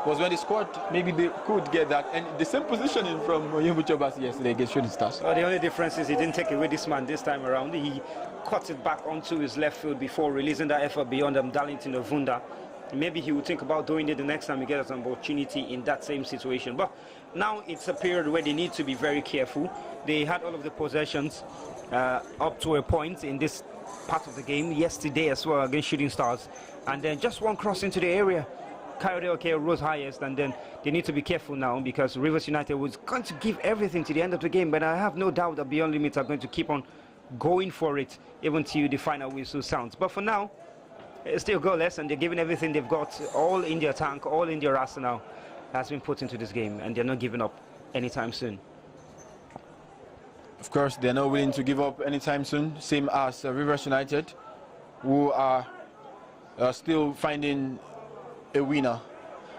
was when they scored. Maybe they could get that, and the same positioning from Onyebuchi Obasi yesterday against Shooting Stars. The only difference is he didn't take away this man this time around. He cut it back onto his left field before releasing that effort beyond Darlington Ovunda. Maybe he will think about doing it the next time he gets an opportunity in that same situation. But now it's a period where they need to be very careful. They had all of the possessions up to a point in this part of the game yesterday as well against Shooting Stars, and then just one cross into the area. Coyote Oke rose highest, and then they need to be careful now because Rivers United was going to give everything to the end of the game, but I have no doubt that Beyond Limits are going to keep on going for it even till the final whistle sounds. But for now, it's still goalless, and they're giving everything they've got, all in their tank, all in their arsenal has been put into this game, and they're not giving up anytime soon. Of course, they're not willing to give up anytime soon, same as Rivers United, who are still finding a winner.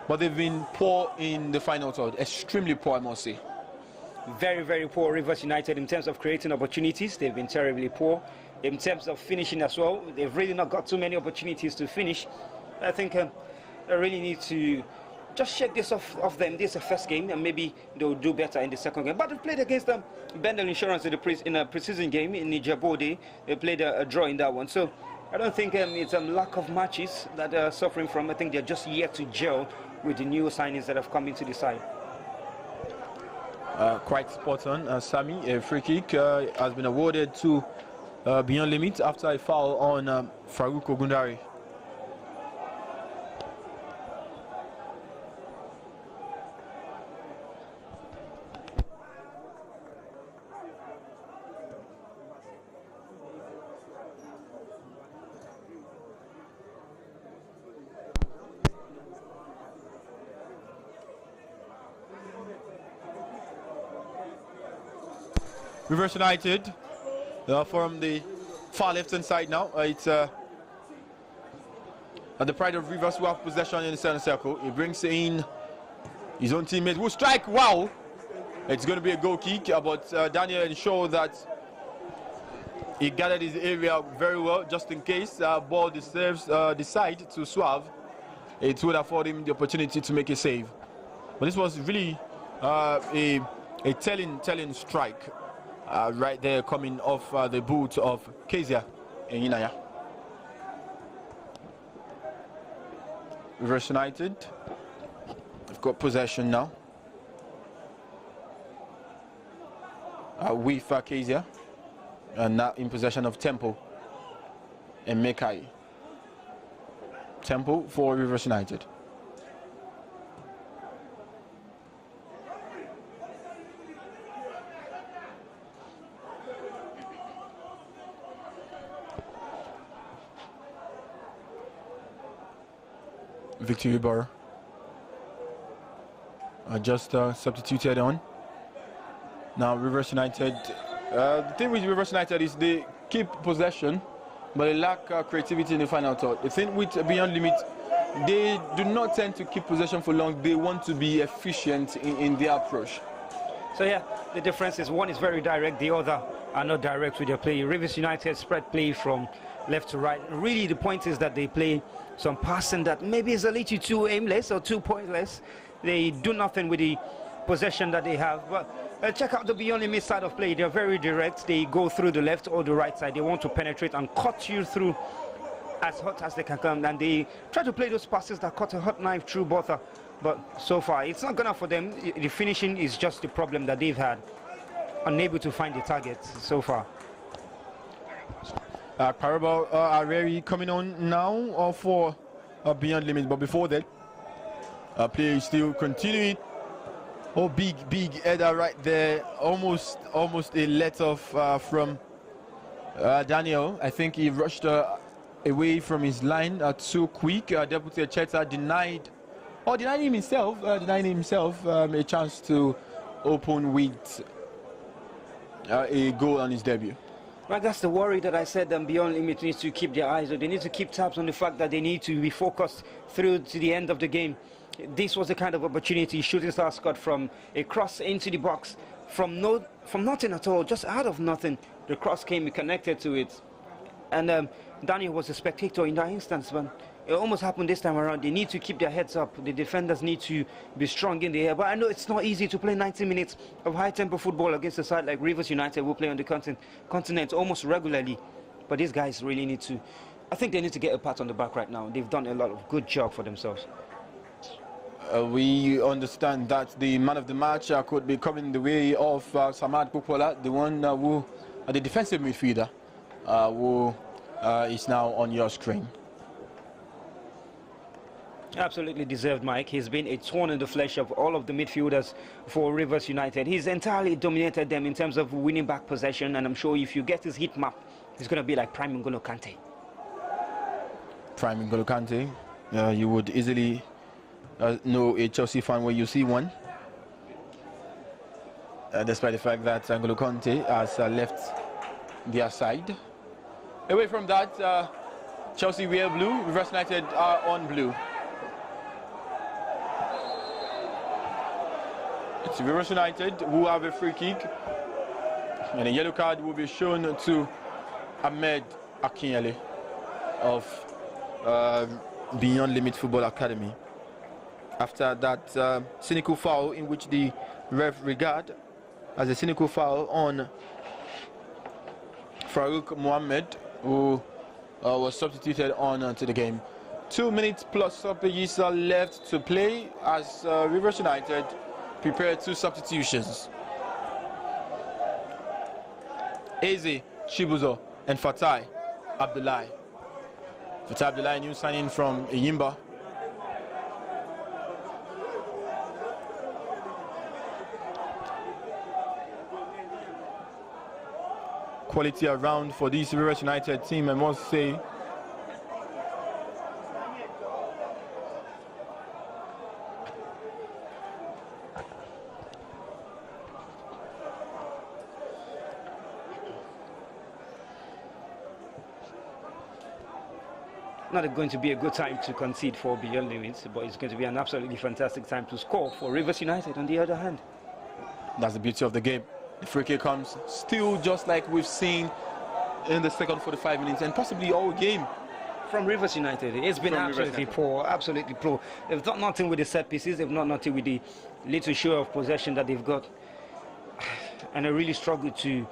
But they've been poor in the final third, extremely poor, I must say. Very, very poor Rivers United in terms of creating opportunities. They've been terribly poor. In terms of finishing as well, they've really not got too many opportunities to finish. I think they really need to just shake this off them. This is the first game, and maybe they'll do better in the second game. But they played against them, Bendel Insurance in a preseason game in Nijabode. They played a draw in that one. So I don't think it's a lack of matches that they're suffering from. I think they're just yet to gel with the new signings that have come into the side. Quite spot on. Sami, a free kick has been awarded to Beyond Limit after a foul on Farouk Ogundari. Rivers United from the far left-hand side now. It's the pride of Rivers who have possession in the center circle. He brings in his own teammate who strike. Wow! It's going to be a goal kick, but Daniel ensured that he gathered his area very well, just in case ball deserves decide to swerve. It would afford him the opportunity to make a save. But this was really a telling strike. Right there, coming off the boot of Kezia Inaya. Rivers United have got possession now with Kezia, and now in possession of Temple and Mekai. Temple for Rivers United. Victor Ibarra. Just substituted on. Now Rivers United, the thing with Rivers United is they keep possession, but they lack creativity in the final third. The thing with Beyond Limit, they do not tend to keep possession for long. They want to be efficient in their approach. So yeah, the difference is one is very direct, the other are not direct with their play. Rivers United spread play from left to right. Really, the point is that they play some passing that maybe is a little too aimless or too pointless. They do nothing with the possession that they have. But check out the Beyond Limit side of play. They're very direct. They go through the left or the right side. They want to penetrate and cut you through as hot as they can come. And they try to play those passes that cut a hot knife through Botha. But so far, it's not gonna for them. The finishing is just the problem that they've had. Unable to find the targets so far. Parabel Areri coming on now for Beyond Limit. But before that, play is still continuing. Oh, big header right there. Almost a let off from Daniel. I think he rushed away from his line too quick. Deputy Cheta denying himself a chance to open with a goal on his debut. Well, that's the worry that I said. Beyond Limit needs to keep their eyes on. They need to keep tabs on the fact that they need to be focused through to the end of the game. This was the kind of opportunity Shooting Stars got from a cross into the box from nothing at all, just out of nothing. The cross came, he connected to it, and Daniel was a spectator in that instance. But it almost happened this time around. They need to keep their heads up. The defenders need to be strong in the air. But I know it's not easy to play 90 minutes of high-tempo football against a side like Rivers United, who play on the continent almost regularly. But these guys really need to. I think they need to get a pat on the back right now. They've done a lot of good job for themselves. We understand that the man of the match could be coming the way of Samad Kukwala, the one who, the defensive midfielder, who is now on your screen. Absolutely deserved, Mike. He's been a thorn in the flesh of all of the midfielders for Rivers United. He's entirely dominated them in terms of winning back possession, and I'm sure if you get his heat map, he's going to be like Prime N'Golo Kante. Prime N'Golo Kante, you would easily know a Chelsea fan when you see one, despite the fact that N'Golo Kante has left their side. Away from that, Chelsea wear blue, Rivers United are on blue. It's Rivers United who have a free kick, and a yellow card will be shown to Ahmed Akinyele of Beyond Limit Football Academy. After that cynical foul, in which the ref regard as a cynical foul on Farouk Mohammed, who was substituted on to the game. 2 minutes plus stoppages left to play as Rivers United prepare 2 substitutions. Eze Chibuzo and Fatai Abdullahi. Fatai Abdullahi, new signing from Yimba. Quality around for this Rivers United team, I must say. Not going to be a good time to concede for Beyond Limits, but it's going to be an absolutely fantastic time to score for Rivers United on the other hand. That's the beauty of the game. The free kick comes still just like we've seen in the second 45 minutes and possibly all game. From Rivers United, it's been absolutely poor, absolutely poor. They've done nothing with the set pieces, they've done nothing with the little show of possession that they've got. And I really struggle to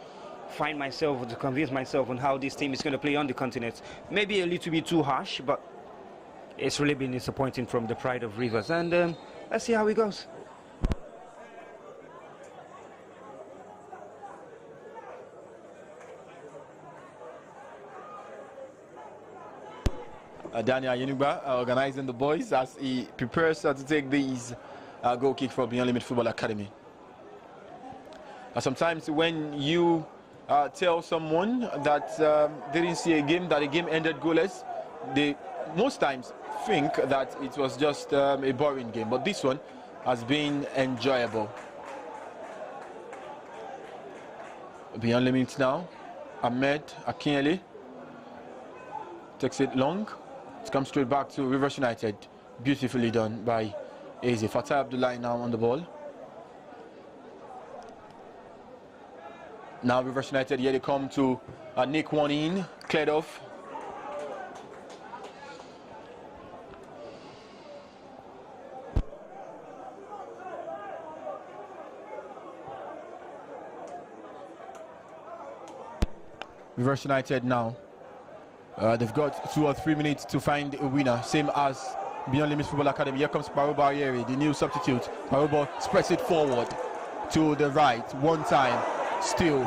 find myself, to convince myself on how this team is going to play on the continent. Maybe a little bit too harsh, but it's really been disappointing from the pride of Rivers. And let's see how it goes. Daniel Yenuba organizing the boys as he prepares to take these goal kick for Beyond Limit Football Academy. Sometimes when you tell someone that they didn't see a game, that a game ended goalless, they most times think that it was just a boring game, but this one has been enjoyable. Beyond limits now. Ahmed Akinyele takes it long. It comes straight back to Rivers United. Beautifully done by Eze. Fatah Abdullahi now on the ball. Now Rivers United, here they come to nick one in, cleared off. Rivers United now. They've got 2 or 3 minutes to find a winner, same as Beyond Limits Football Academy. Here comes Paro Barriere, the new substitute. Paro spreads it forward to the right, one time, still.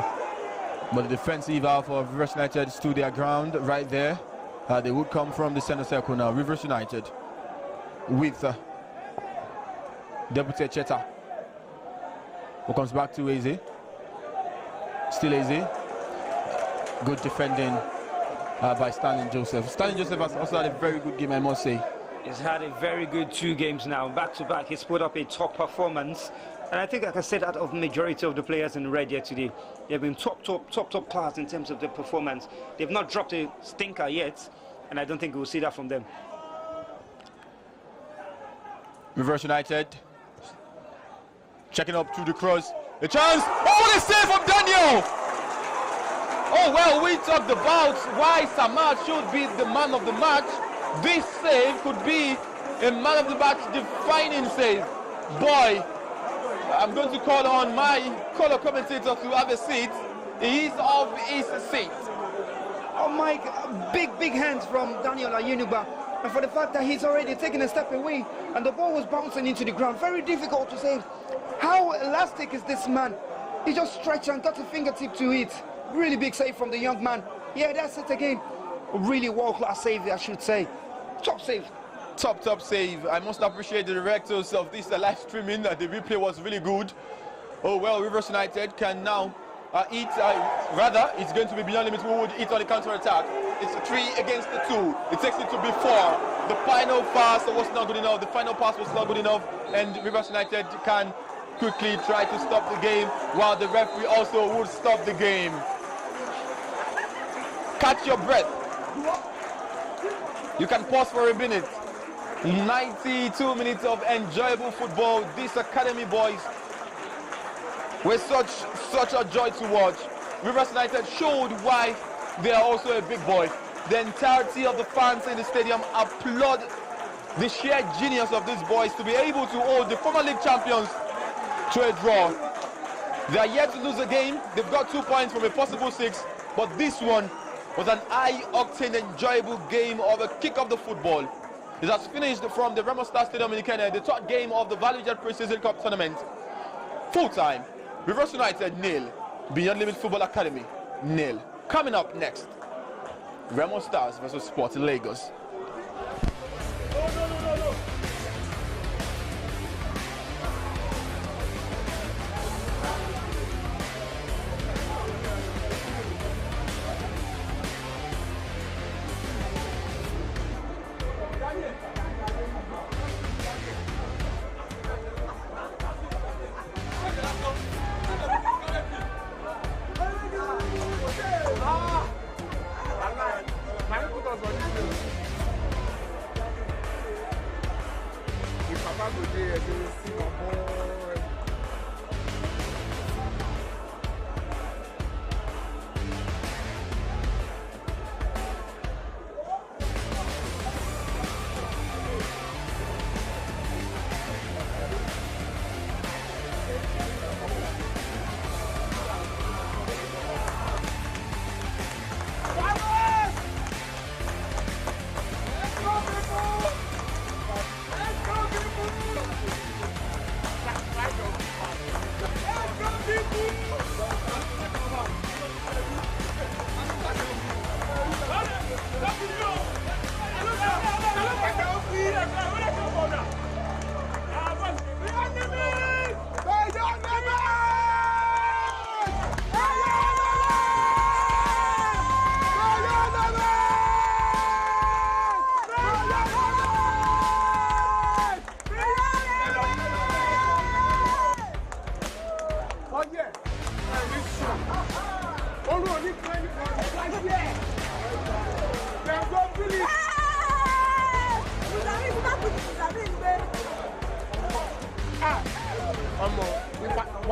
But the defensive half of Rivers United stood their ground right there. They would come from the center circle now. Rivers United with Deputy Cheta, who comes back to Eze. Still Eze. Good defending by Stanley Joseph. Stanley Joseph has also had a very good game, I must say. He's had a very good 2 games now, back to back. He's put up a top performance, and I think I can say that of majority of the players in red here today. They've been top class in terms of their performance. They've not dropped a stinker yet, and I don't think we'll see that from them. Rivers United checking up through the cross. A chance! Oh, what a save from Daniel! Oh, well, we talked about why Samad should be the man of the match. This save could be a man of the match defining save. Boy, I'm going to call on my color commentator to have a seat. He is off his seat. Oh, Mike, big hands from Daniel Ayunuba. And for the fact that he's already taken a step away and the ball was bouncing into the ground, very difficult to save. How elastic is this man? He just stretched and got a fingertip to it. Really big save from the young man. Yeah, that's it again. A really world-class save, I should say. Top save. Top save. I must appreciate the directors of this live streaming. The replay was really good. Oh, well, Rivers United can now eat. Rather, it's going to be Beyond Limits who would eat on the counter-attack. It's 3 against 2. It takes it to be 4. The final pass was not good enough. The final pass was not good enough. And Rivers United can quickly try to stop the game, while the referee also would stop the game. Catch your breath. You can pause for a minute. 92 minutes of enjoyable football. These academy boys were such a joy to watch. Rivers United showed why they are also a big boy. The entirety of the fans in the stadium applaud the sheer genius of these boys to be able to hold the former league champions to a draw. They are yet to lose a game. They've got 2 points from a possible 6, but this one was an high-octane, enjoyable game of a kick of the football. It has finished from the Remo Star Stadium in Kenya, the 3rd game of the Valley Jet Preseason Cup tournament. Full time, Rivers United 0, Beyond Limit Football Academy 0. Coming up next, Remo Stars versus Sporting Lagos.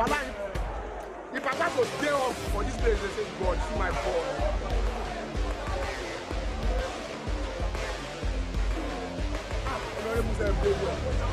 if I got to stay off for this place, they say, God, see my ball. Honorable